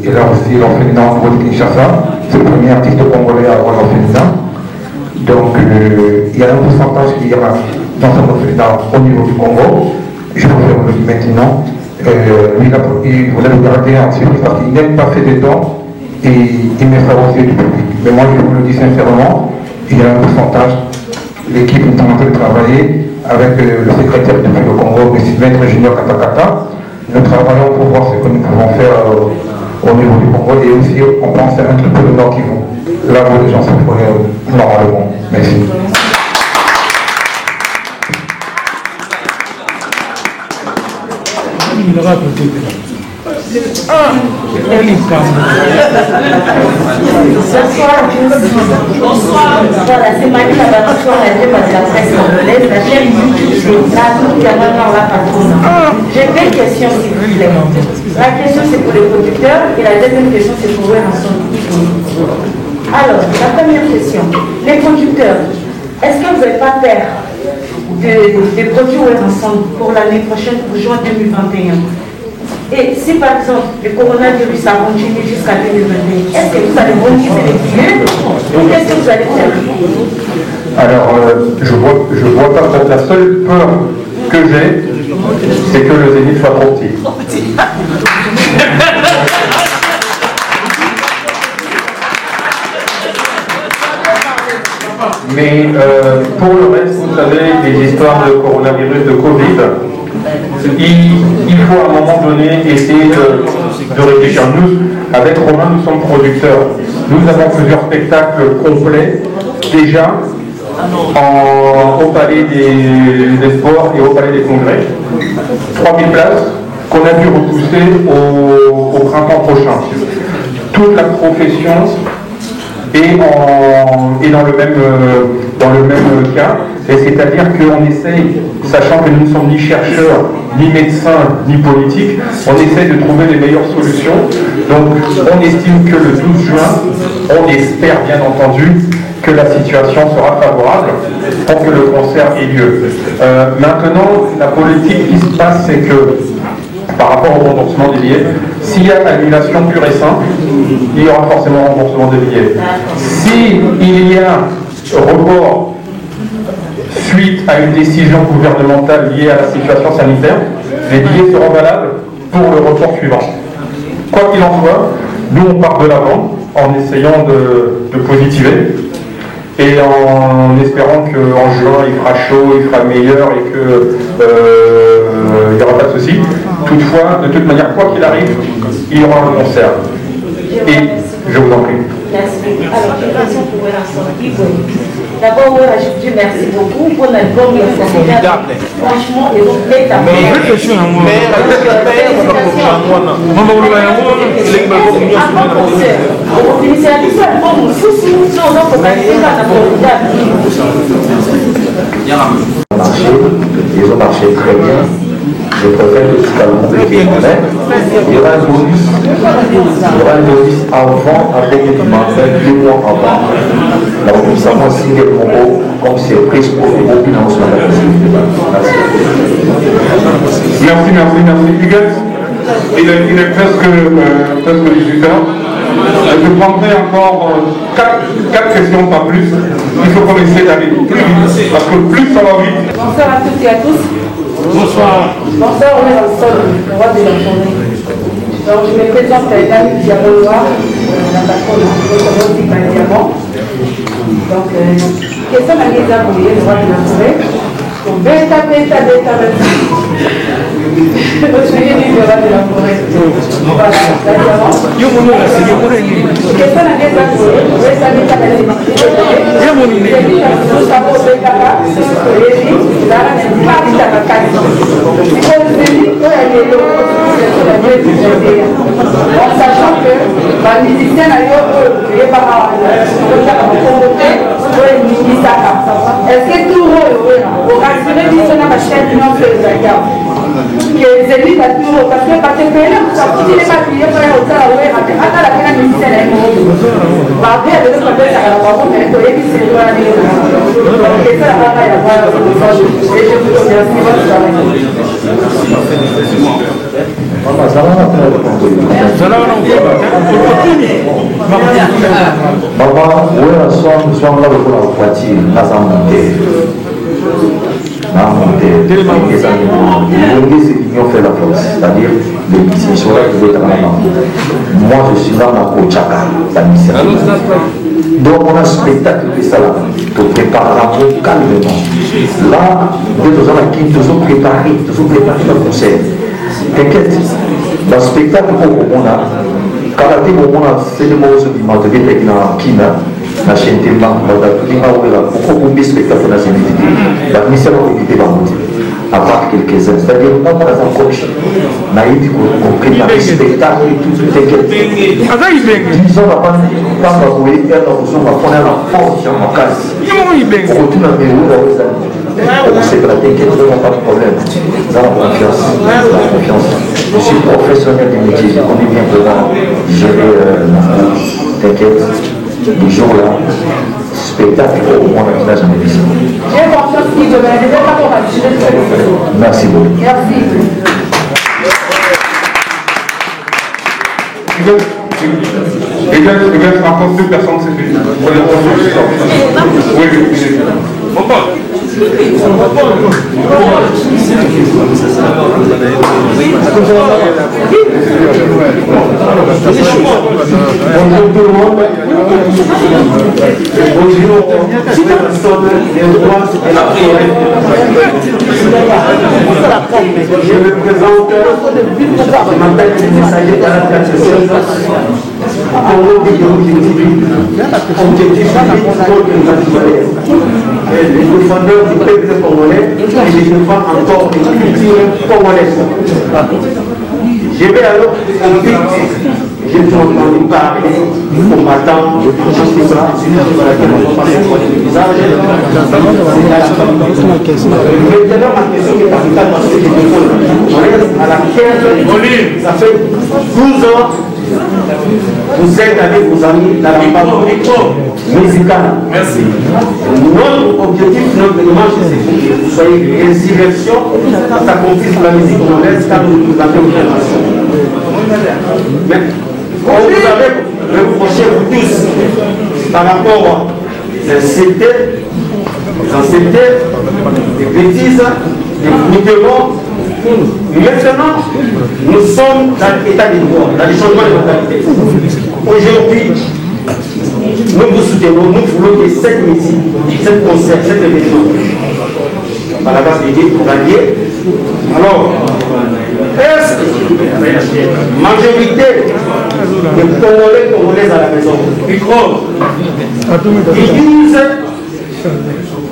qu'il a aussi l'orphelinat au niveau de Kinshasa, c'est le premier artiste congolais à avoir l'orphelinat. Donc il y a un pourcentage qui ira dans son orphelinat au niveau du Congo. Je préfère vous le dire maintenant. Il voulait le garder en surprise parce qu'il n'aime pas faire des dons et il met ça aussi du public. Mais moi je vous le dis sincèrement, il y a un pourcentage. L'équipe est en train de travailler avec le secrétaire du Pays au Congo, M. Maître Junior Katakata. Nous travaillons pour voir ce que nous pouvons faire au niveau du Congo et aussi on pense à un truc pour le Nord Kivu. Là où les gens se pourraient normalement. Merci. Bonsoir. Voilà, c'est Marie Labaration, la de la presse congolaise, la chaîne YouTube, la patronne. J'ai deux questions, s'il vous plaît. La question, c'est pour les producteurs et la deuxième question, c'est pour Ranson. Alors, la première question. Les producteurs, est-ce que vous n'avez pas peur de produire Ranson pour l'année prochaine, pour juin 2021? Et si par exemple le coronavirus a continué jusqu'à 2021, est-ce que vous allez rembourser les billets ou qu'est-ce que vous allez faire? Alors, je vois pas, la seule peur que j'ai, c'est que le Zénith soit trop petit. Mais pour le reste, vous savez, les histoires de coronavirus, de Covid, il faut à un moment donné essayer de réfléchir. Nous, avec Romain, nous sommes producteurs. Nous avons plusieurs spectacles complets déjà au Palais des Sports et au Palais des Congrès. 3000 places qu'on a dû repousser au printemps prochain. Toute la profession est dans le même cas. C'est-à-dire qu'on essaye, sachant que nous ne sommes ni chercheurs, ni médecins, ni politiques, on essaye de trouver les meilleures solutions. Donc on estime que le 12 juin, on espère bien entendu que la situation sera favorable pour que le concert ait lieu. Maintenant, la politique qui se passe, c'est que par rapport au remboursement des billets, s'il y a annulation pure et simple, il y aura forcément remboursement des billets. S'il y a report suite à une décision gouvernementale liée à la situation sanitaire, les billets seront valables pour le report suivant. Quoi qu'il en soit, nous on part de l'avant en essayant de positiver et en espérant qu'en juin il fera chaud, il fera meilleur et qu'il n'y aura pas de souci. Toutefois, de toute manière, quoi qu'il arrive, il y aura un concert. Et je vous en prie. Merci. Alors, une question pour l'ensemble. D'abord, Dieu merci beaucoup pour l'album. Franchement, et donc, ils ont marché très bien. Je préfère que tout le monde est honnête. Il y aura un bonus avant, avec une dimension 2 mois avant. Donc nous savons signer le Congo comme surprise pour le groupe financement de la possibilité. Merci. Il est presque 18 heures. Je prendrai encore 4 questions, pas plus. Il faut qu'on essaie d'aller plus vite, parce que plus ça va vite. Bonsoir à toutes et à tous. Bonsoir. Bonsoir, on est dans le sol, le roi de la journée. Donc je me présente Dani Diaboloa, la patronne de votre musique Diamant. Donc, question à les abouiller, le roi de la forêt. Donc, bêta. Je me souviens du roi de la forêt. Voilà, la diamant. Question à les abouiller, en sachant que les musiciens est-ce que tout le monde au rassuré du son à la chaîne non que les élus va tout parce que parce que il est pas plié pour au travail à la fin musicien va bien de notre côté à la parole mais il est c'est pas et ça va pas y avoir et je vous remercie votre travail. Maman, où est la somme? Nous sommes là pour la voiture, là ça monte. Les amis, c'est qui ont fait la force, c'est-à-dire les musiciens sont là qui veulent travailler. Moi, je suis là dans Kochaka, la mission. Donc, on a un spectacle de ça là, pour préparer calmement. Là, nous avons préparé le concert. T'inquiète, dans le spectacle qu'on a, Karaté, on a fait des mots qui m'ont donné la chaîne tellement, pourquoi on met spectacle dans une idée? La mission a été vendue, à part quelques-uns. C'est-à-dire, moi, dans un coach, on a dit qu'on prépare le spectacle et tout, t'inquiète. 10 ans avant, quand on va jouer, on va prendre la force sur ma casse. On retourne à mes roues, on sait pas, t'inquiète, vraiment pas de problème. Dans la confiance. Je suis professionnel du métier, je connais bien comment gérer ma t'inquiète. Le jour-là, spectacle au moins on n'a jamais vu ça. J'ai confiance qu'il veut, mais je ne vais pas qu'on va tirer. Merci beaucoup. Merci. Il reste encore 2 personnes, c'est fini. Oui. Bonjour tout le monde. Bonjour personne des droits et la forêt. Je me présente, je m'appelle le messager de la Congo objectif contre les défendeurs du peuple congolais et je défends encore une culture congolaise. Je vais alors au but. J'ai entendu parler du combattant, je sais pas, maintenant ma question est capitale parce que je défends. On est à la 15e, ça fait 12 ans. Vous êtes avec vos amis dans la bande musicale. Merci. Notre objectif, notre démarche, c'est que vous soyez résurrection, ça consiste sur la musique congolaise car nous avons une génération. Mais quand vous avez reproché vous tous par rapport à des bêtises, des mouvements. Maintenant, nous sommes dans l'état des droits, dans les changements de mentalité. Aujourd'hui, nous vous soutenons, nous voulons que cette musique, cette concert, cet événement, par la base des pour gagner. Alors, est-ce que majorité des Congolais à la maison, ils disent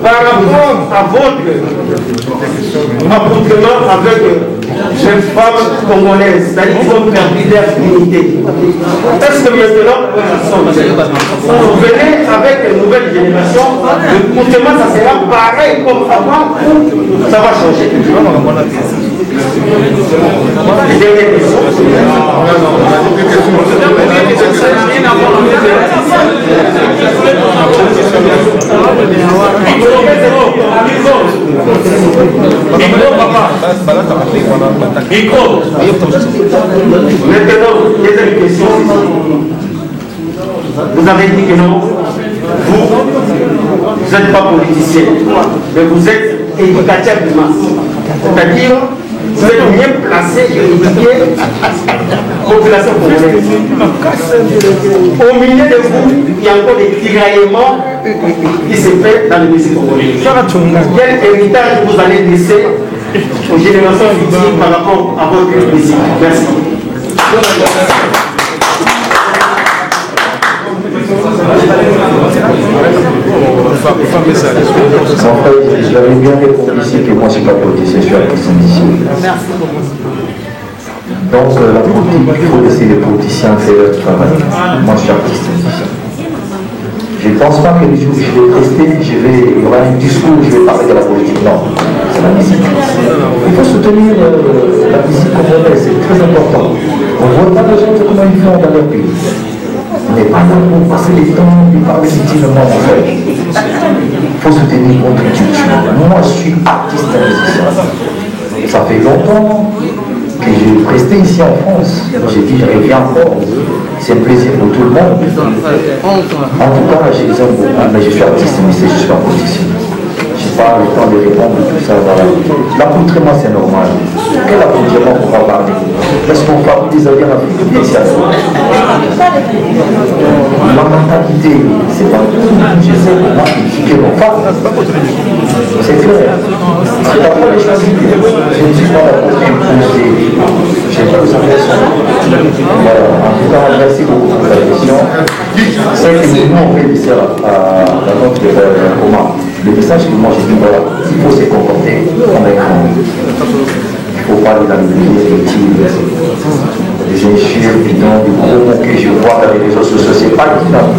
par rapport à votre accoutrement avec jeunes femmes congolaises, c'est-à-dire qu'ils ont perdu leur dignité. Est-ce que maintenant, vous venez avec une nouvelle génération, le comportement ça sera pareil comme avant ou ça va changer? Dernière question. Maintenant, deuxième question. Vous avez dit que non, vous n'êtes pas politicien, mais vous êtes éducateur de masse. C'est-à-dire, vous êtes bien placé et éduqué la population congolaise. Au milieu de vous, il y a encore des tiraillements qui se fait dans le musique congolais. Quel héritage vous allez laisser aux générations futures par rapport à votre musique? Merci. J'avais bien répondu ici que moi je ne suis pas politicien, je suis artiste musicien. Donc la politique, il faut laisser les politiciens faire leur travail. Moi je suis artiste musicien. Je ne pense pas que les jours où je vais rester, il y aura un discours où je vais parler de la politique. Non, c'est la musique. Il faut soutenir la musique congolaise, c'est très important. On ne voit pas les gens comment ils font dans leur pays. On n'est pas là pour passer les temps et parler inutilement en fait. Il faut soutenir notre culture. Moi je suis artiste musicien. Ça fait longtemps que j'ai resté ici en France. J'ai dit je reviens encore. C'est un plaisir pour tout le monde. En tout cas, je les aime beaucoup, mais je suis artiste, mais je suis pas politicien. Je n'ai pas le temps de répondre tout ça. Voilà. L'accoutrement, c'est normal. Quel accoutrement on va parler? Est-ce qu'on fabrique des alliés en Afrique? Bien sûr. La mentalité, c'est pas tout. Je sais comment critiquer nos femmes. C'est clair. C'est pas pour les choisir. Je ne suis pas là pour imposer. Je n'ai pas besoin de ça. Voilà. En tout cas, merci beaucoup pour la question. C'est que nous, on fait ici à notre comment. Le message que moi j'ai dit, voilà, il faut se comporter comme un grand. Il ne faut pas les amuser, les injures bidons, des gros mots que je vois dans les réseaux sociaux, c'est pas évident.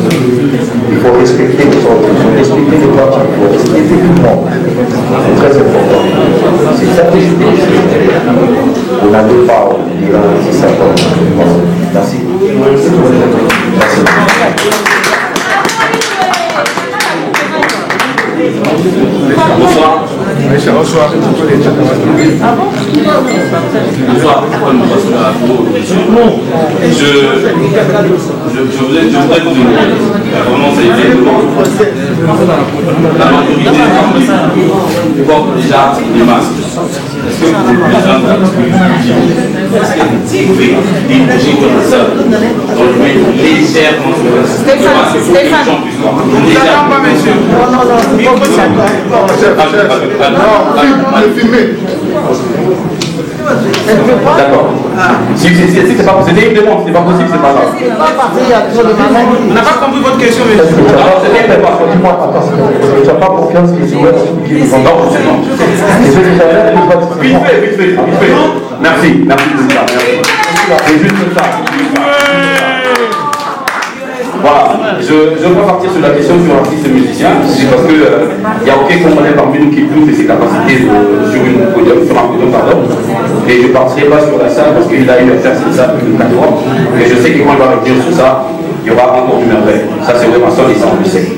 Il faut respecter les autres, il faut respecter les partis, il faut respecter tout le monde. C'est très important. C'est ça que je dis. Vous n'avez pas à dire si ça va. Merci. Merci. Bonsoir. Bonsoir. Je voudrais vous donner vraiment ça a été la majorité porte déjà des masques. Est-ce que vous pouvez des projets comme ça? Donc je vais légèrement Stéphane. D'accord. Si c'est pas possible, c'était une demande, c'est pas possible, c'est pas grave. On n'a pas compris votre question, monsieur. C'était une demande. Dis-moi, attends, tu n'as pas confiance qu'ils soient qui sont dans le sénat. Vite fait. Merci de ça. C'est juste ça. Voilà, je vais partir sur la question sur l'artiste musicien, c'est parce que il n'y a aucun Congolais parmi nous qui doute de ses capacités sur un podium, et je ne partirai pas sur la salle parce qu'il a eu à faire ça depuis 4 ans, et je sais que quand il va revenir sur ça, il y aura encore du merveille. Ça c'est vraiment ça, et ça on le sait.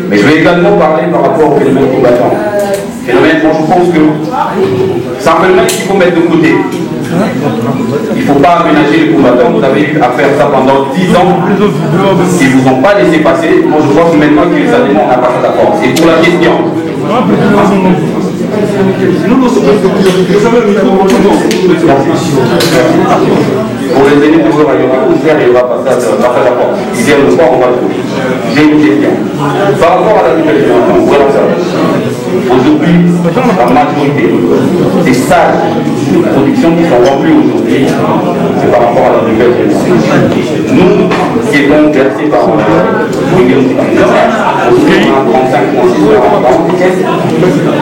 Mais je vais également parler par rapport au phénomène combattant. Phénomène, moi je pense que c'est un phénomène qu'il faut mettre de côté. Il ne faut pas aménager les combattants. Vous avez eu à faire ça pendant 10 ans. Ils ne vous ont pas laissé passer. Moi je pense maintenant que les animaux n'ont pas ça d'accord. C'est pour la question. Pour les aînés de il y aura ouvert et il va passer à la porte. Si c'est le soir, on va le trouver. J'ai une question. Par rapport à la nouvelle génération, voilà ça. Aujourd'hui, la majorité des salles de production qui sont remplies aujourd'hui, c'est par rapport à la nouvelle génération. Nous, qui étions versés par William aujourd'hui on a 35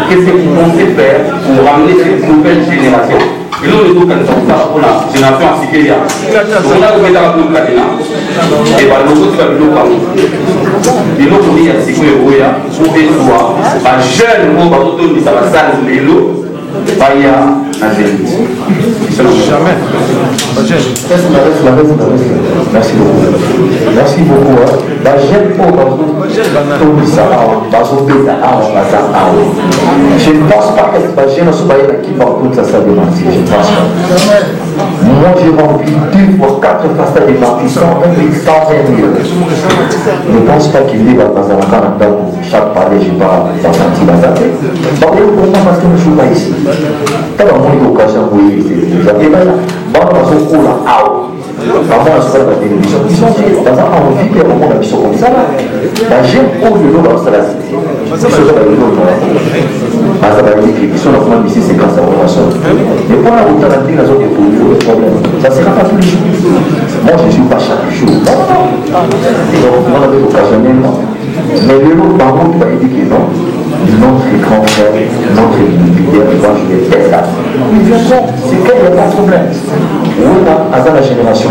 qu'est-ce que vous pensez faire pour ramener cette nouvelle génération? Et nous, nous sommes pour la génération à Sikélia. Donc, on a trouvé dans le Cadena. Et bien, le côté de l'eau, il y a Sikélia, pour des soirs, les jeunes, qui sont dans la salle de l'eau, il y a un jeune. Jamais. Merci beaucoup. Merci beaucoup. Je ne pense pas que c'est jeune qui va toute sa salle de martyrs. Je ne pense pas. Moi, j'ai rempli 2 fois 4 façades de martyrs, 120 000, 120 000. Je ne pense pas qu'il y ait dans chaque palais, je parle dans un petit bazar. Parlez-vous pour moi parce que je ne suis pas ici. Quand on a une occasion, vous voyez, c'est déjà bien là. Bon, on a son coup là, avant la soirée de la télévision, ils sont dans un envie de moment la mission comme ça. La j'aime au lieu de l'installation. Ils sont dans le lot. Ça va dire qu'ils sont dans ici, c'est grâce à la relation. Mais pour la route, on a dit la zone de problème. Ça ne sera pas tous les jours. Moi, je ne suis pas chaque jour. Non. Donc, on avait occasionnellement. Mais le lot, par contre, va dire que non. Notre grand frère, notre leader, moi je les teste là. C'est qu'il n'y a pas de problème. On a la génération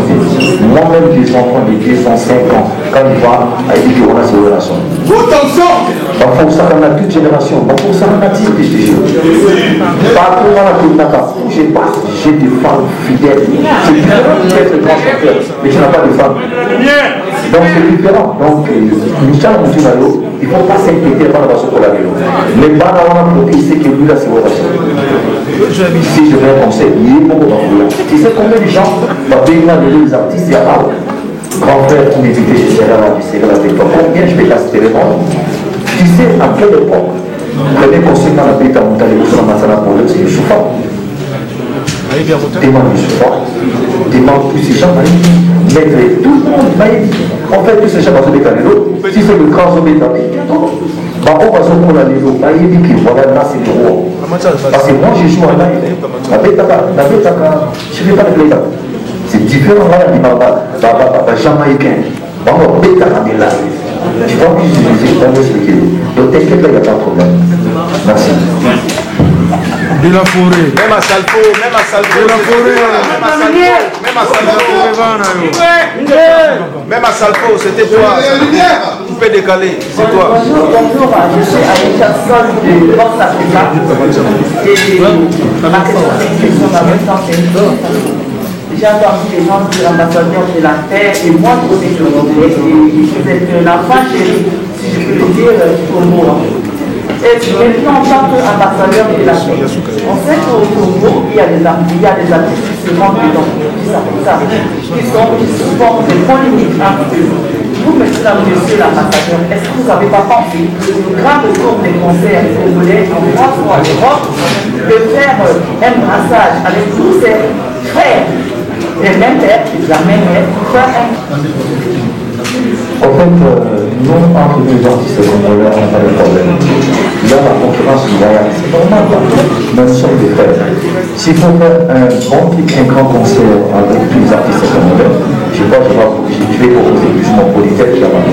moi-même, des enfants de 2 ans, 5 ans, quand ils voient, ils disent qu'on a ces relations. Pour ça, on a toute génération. Pour ça, on a 10 piges. Partout dans la communauté, où je passe, j'ai des femmes fidèles. C'est différent d'être grand chanteur, mais tu n'as pas de femmes. Donc c'est différent. Donc, Michel Moutinalo, il ne faut pas s'inquiéter par la façon pour la vie. Mais pas dans la côté, c'est que lui, là, c'est votre relation. Si je veux un conseil, il est beaucoup d'enfants. Tu sais combien de gens, dans les artistes, il y a un grand frère qui m'évitait, je serai là, combien je vais casser les noms. Tu sais à quelle époque, le premier conseil dans la pays de la montagne, c'est le chauffeur. Demande du chauffeur, demande tous ces gens, mettre tout le monde, en fait, tous ces gens vont se décaler l'eau. Si c'est le grand zombie d'habit, on va se prendre la maison, il dit que voilà, là c'est le roi. Parce que moi je joue en live, je ne vais pas le play. C'est différent, là, il va jamaïcain. On va bêta la là. Tu vois, je vais expliquer. Donc t'inquiète, là, il n'y a pas de problème. Merci. De la forêt. Même à Salfo, de la forêt. Même à Salfo, c'était toi. Tu peux décaler, c'est toi. Bonjour, je suis avec personne de Force Africa. Et ma question est une question j'ai entendu les gens de l'ambassadeur de la paix et moi aussi je voudrais. Vous êtes l'enfant chéri, si je peux le dire, au mot. Et maintenant, en tant qu'ambassadeur de la paix, on sait qu'au Congo, il y a des artistes qui se rendent dedans, qui se font des polémiques entre eux. Vous, maintenant, monsieur l'ambassadeur, est-ce que vous n'avez pas pensé, grâce au cours des concerts congolais en France ou en Europe, de faire un brassage avec tous ces frères, les mêmes pères, la même mère, pour faire un... En fait, nous, entre les artistes congolais, on n'a pas de problème. Là, la concurrence, c'est normal. Nous sommes des frères. S'il faut faire un grand concert avec tous les artistes congolais, je vais proposer plus mon polytech dans ma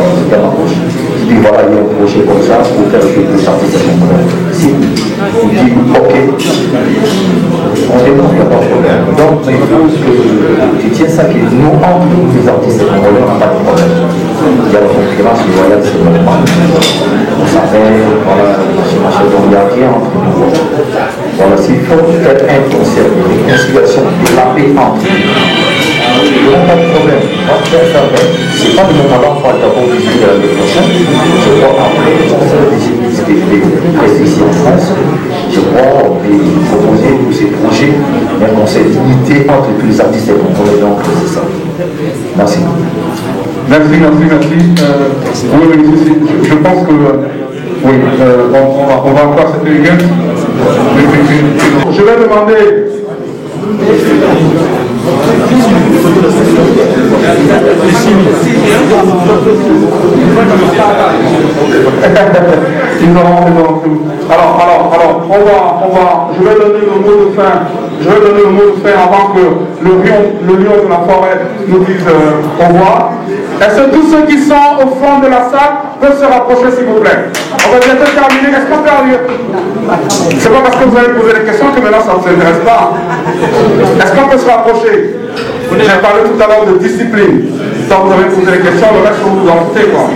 poche. Je dis voilà, il y a un projet comme ça pour faire jouer les artistes congolais. Si vous dites ok, on démontre qu'il n'y a pas de problème. Donc, il faut que tu tiens ça que nous, entre les artistes congolais, on n'a pas de problème. Il y a la concurrence du voyage, c'est normal. On s'appelle, voilà, machin, donc il n'y a rien entre nous. Voilà, s'il faut faire un concert de réconciliation, de la paix entre nous, il n'y a pas de problème. On va faire ça, c'est pas de mon talent pour être obligé de l'année prochaine. Je crois après le concert des églises qui est resté ici en France, je crois proposer tous ces projets un conseil d'unité entre tous les artistes congolais, donc c'est ça. Merci. Merci. Je pense que oui, on va encore cette élégance. Je vais demander. Ils auront tout. Alors, je vais donner le mot de fin. Avant que le lion de la forêt nous dise au revoir. Est-ce que tous ceux qui sont au fond de la salle peuvent se rapprocher, s'il vous plaît? On va bientôt terminer. Est-ce qu'on peut arriver? C'est pas parce que vous avez posé des questions que maintenant ça ne vous intéresse pas. Est-ce qu'on peut se rapprocher? J'ai parlé tout à l'heure de discipline. Donc vous avez posé des questions, le reste vous vous en foutez, quoi.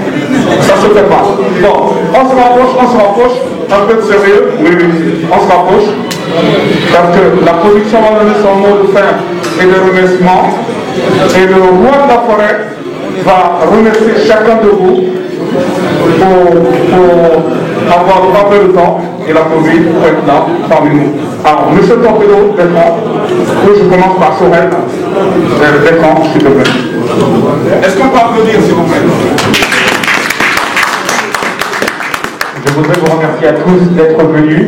Ça se fait pas. Bon, on se rapproche. Un peu de sérieux. Oui, on se rapproche. Parce que la production va donner son mot de fin et de remerciement. Et le roi de la forêt va remercier chacun de vous pour avoir pas peu de temps et la Covid pour être là parmi nous. Alors, monsieur Torpedo, Bertrand, je commence par Sorel. Bertrand, s'il te plaît. Est-ce qu'on peut applaudir, s'il vous plaît? Je voudrais vous remercier à tous d'être venus.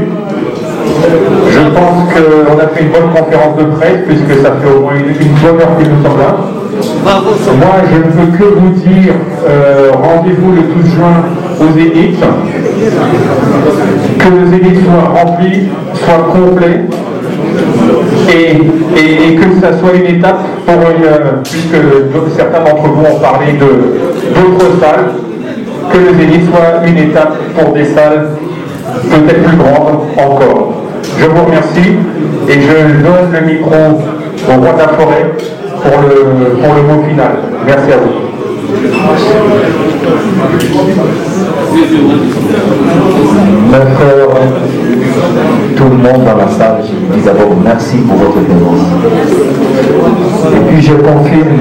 Je pense qu'on a fait une bonne conférence de presse, puisque ça fait au moins une bonne heure que nous sommes là. Moi, je ne peux que vous dire, rendez-vous le 12 juin au Zénith. Que le Zénith soit rempli, soit complet. Et que ça soit une étape pour puisque certains d'entre vous ont parlé d'autres salles, que le Zénith soit une étape pour des salles peut-être plus grandes encore. Je vous remercie et je donne le micro au roi de la forêt pour le mot final. Merci à vous. Mes frères, tout le monde dans la salle, je vous dis d'abord merci pour votre présence. Et puis je confirme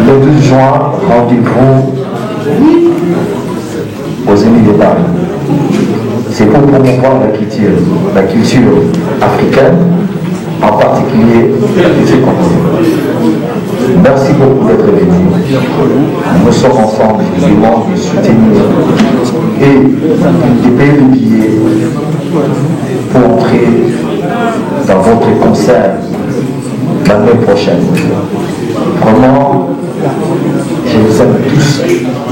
le 12 juin, rendez-vous aux Zénith de Paris. C'est pour promouvoir la culture africaine, en particulier du continent. Merci beaucoup d'être venus. Nous sommes ensemble, évidemment, de soutenir et de payer le billet pour entrer dans votre concert l'année prochaine. Vraiment, je vous aime tous.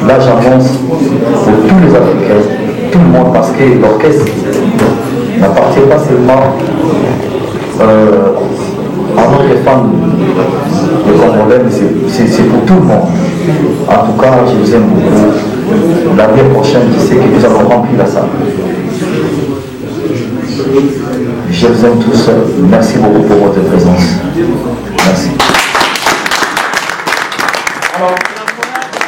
Là, j'annonce pour tous les Africains, tout le monde, parce que l'orchestre n'appartient pas seulement à notre femme de Congolais, mais c'est pour tout le monde. En tout cas, je vous aime beaucoup. L'année prochaine, je sais que nous allons remplir la salle. Je vous aime tous. Merci beaucoup pour votre présence. Merci.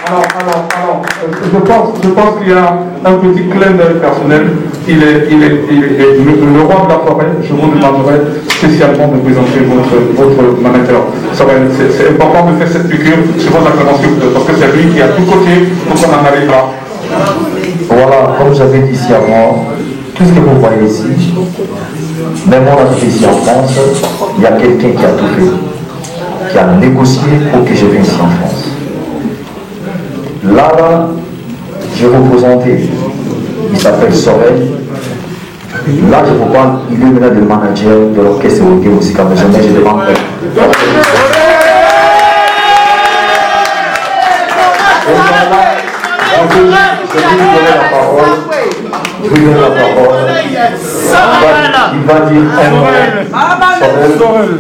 Alors, je pense qu'il y a un petit clin d'œil personnel. Il est le roi de la forêt. Je vous demanderai spécialement de présenter votre manager. C'est important de faire cette figure sur votre acclamation, parce que c'est lui qui a tout côté pour qu'on en arrive là. Voilà, comme j'avais dit ici avant, tout ce que vous voyez ici, même mon arrivé ici en France, il y a quelqu'un qui a tout fait, qui a négocié pour que je vienne ici en France. Là, je vais vous présenter, il s'appelle Sorel. Là, je vous parle, il est maintenant le manager de l'orchestre Reggae Musical, mais je demande. Je lui donne la parole. Il va dire un mot. Sorel.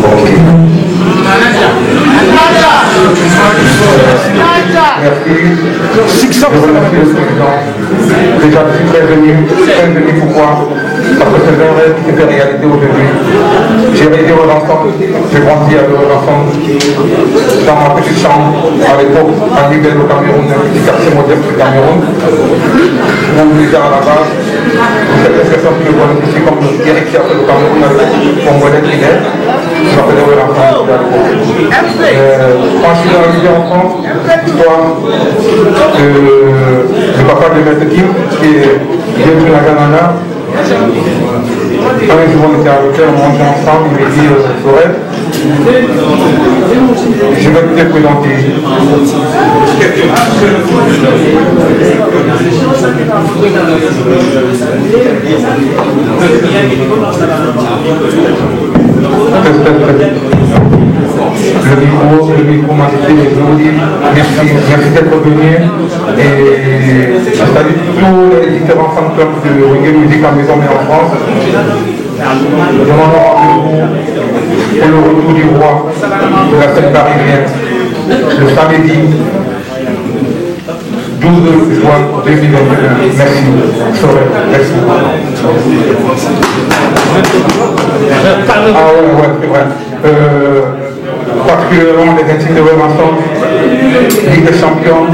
Ok. Merci. Je remercie le président. Déjà, je suis très venu. Pourquoi? Parce que c'est un rêve qui s'est fait réalité aujourd'hui. J'ai été au ensemble. J'ai grandi à l'ensemble dans ma petite chambre à l'époque, à Nivelle au Cameroun, un petit quartier moderne du Cameroun. Mon militaire à la base. Cette expression qui me voit ici comme Eric qui a fait le Cameroun avec Congolais qui est. Je m'appelle au ensemble à l'époque. Quand je suis arrivé en France, l'histoire du papa de Maître Kim, qui vient de la Ghana. Un jour on était avec elle, on mangeait ensemble, il m'a dit Sorel, je vais te présenter. d'être venus et je salue tous les différents fan clubs de reggae musique en maison et en France. Je m'en rendez-vous pour le retour du roi de la scène parisienne le samedi 12 juin 2021. Merci. Merci. Ah ouais, c'est vrai. Particulièrement les insignes de Renaissance, Ligue des Champions.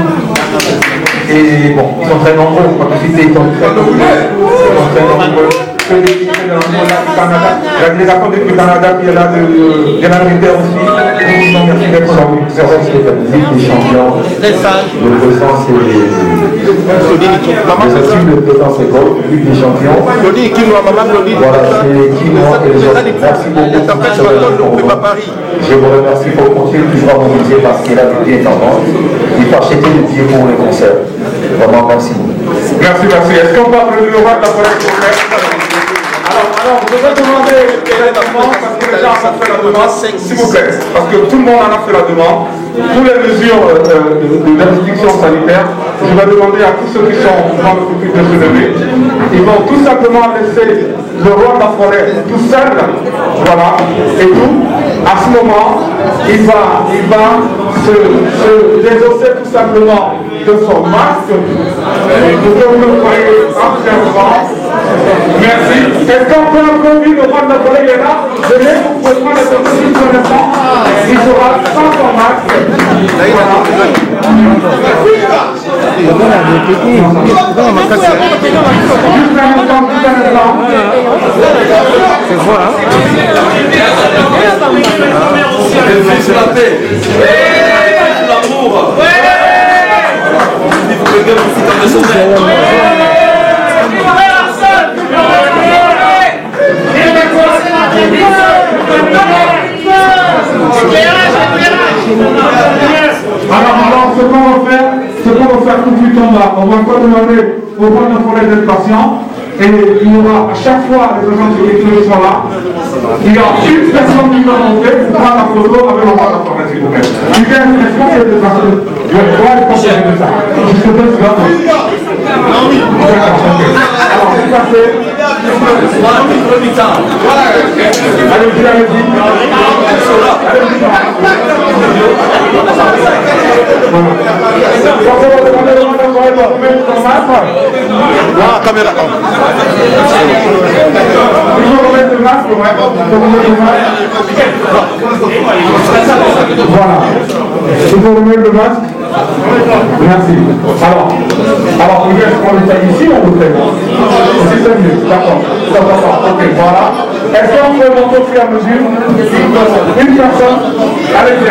Et bon, ils sont très nombreux, on peut citer, ils sont très nombreux. La délégation du Canada qui est là de l'Angleterre aussi. Merci d'être là. C'est vrai que c'est la Ligue des Champions. Le présent, c'est les présent, c'est quoi? Ligue des Champions. Voilà, c'est Kinois et les autres. Merci beaucoup. Je vous remercie pour continuer toujours à mobiliser parce qu'il a des billets tendance. Il faut acheter des billets pour les concerts. Vraiment, merci beaucoup. Merci. Est-ce qu'on peut applaudir le roi de la forêt pour faire? Alors, je vais demander immédiatement, parce que les gens en ont fait la demande, s'il vous plaît, parce que tout le monde en a fait la demande, pour les mesures de restriction sanitaire, je vais demander à tous ceux qui sont dans le public de se lever. Ils vont tout simplement laisser le roi de la forêt tout seul, voilà, et tout. À ce moment, il va se désosser tout simplement de son masque. Vous le voyez entièrement. Merci. Est-ce qu'on peut applaudir le roi de la forêt? Il est là. Venez, vous pouvez prendre les personnes pour l'instant. Il sera sans son masque. Voilà. Juste un instant. C'est quoi, hein? C'est la paix. C'est l'amour. Il faut que le gars vous foute en Alors, ce qu'on va faire tout de suite en bas, on va encore demander au roi de la forêt d'être patient. Et il y aura à chaque fois les agents de sécurité qui sont là. Il y a une personne qui va monter pour prendre la photo avec le roi de la forêt, s'il vous plaît. Est-ce qu'on peut être patient? Je vais pouvoir être patient de ça. Jusque 2 secondes. Alors, c'est passé. Allez-y. La caméra. Il faut remettre le masque, voilà. Il faut remettre le masque. Merci. Alors, vous voulez prendre ça ici ou vous faites? C'est mieux, d'accord. Ok, voilà. Est-ce qu'on peut monter au fur et à mesure? Une personne. Allez-y.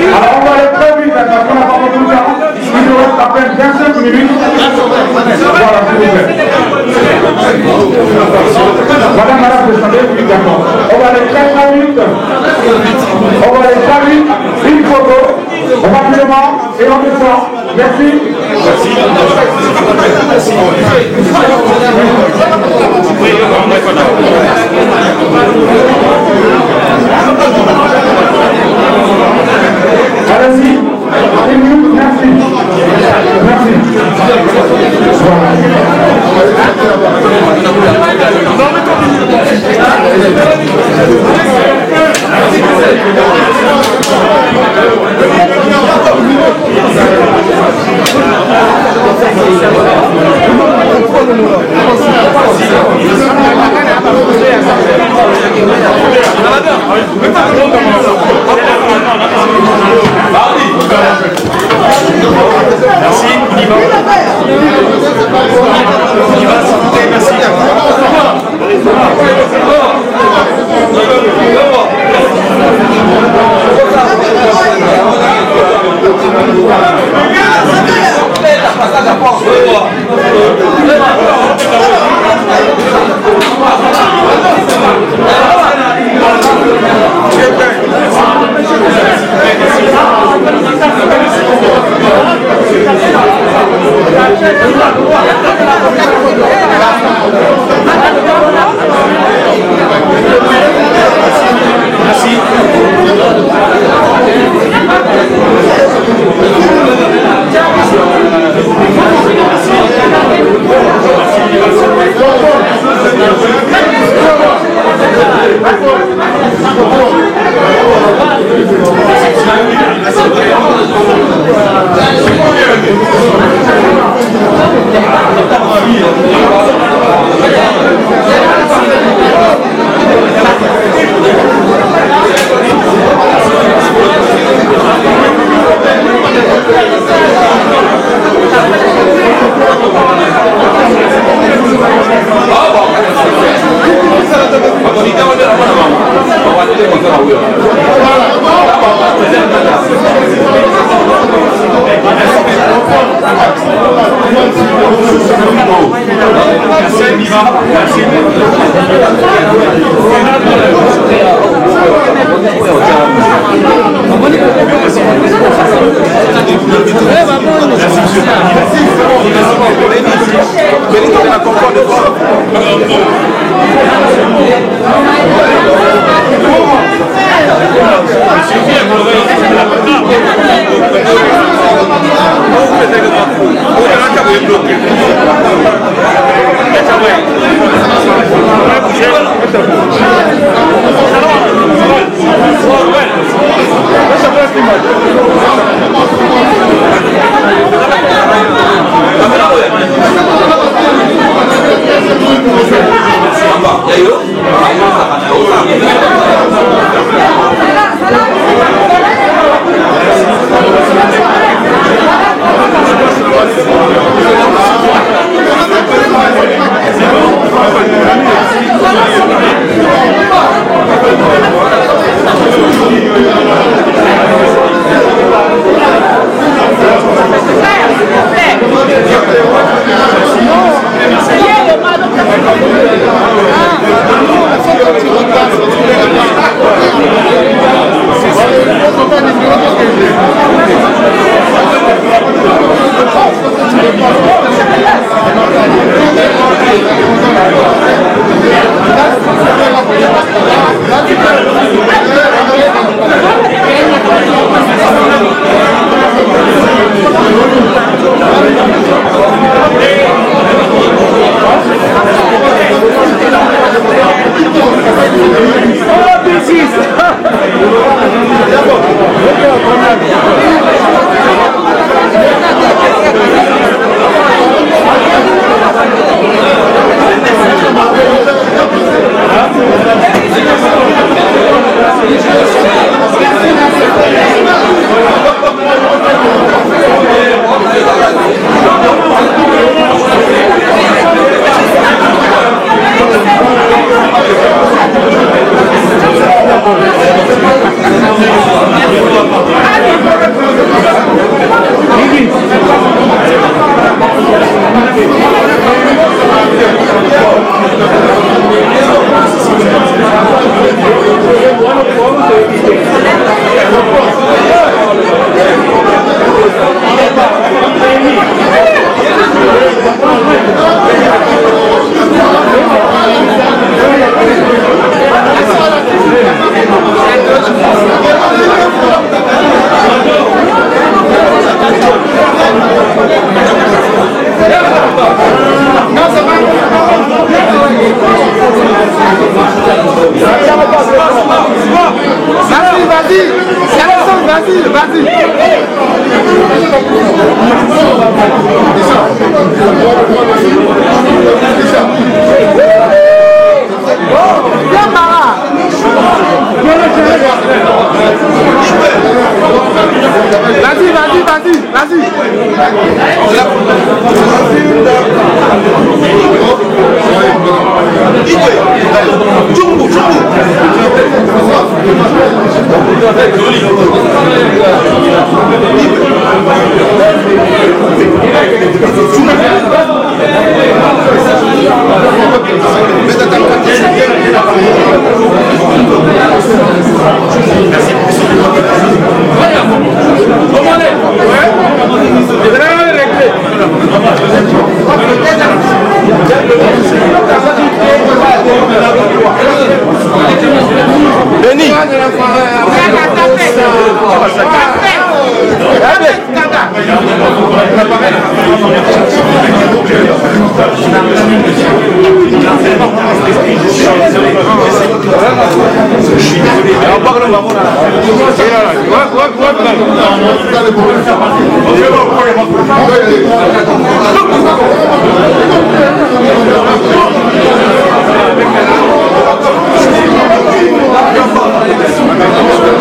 Alors on va aller très vite parce qu'on n'a pas beaucoup de temps. Il nous reste à peine 25 minutes. Voilà, s'il vous plaît. Madame, vous savez, oui, d'accord. On va aller très vite. Une photo, rapidement, et on descend. Merci. Allez-y. Merci. Merci.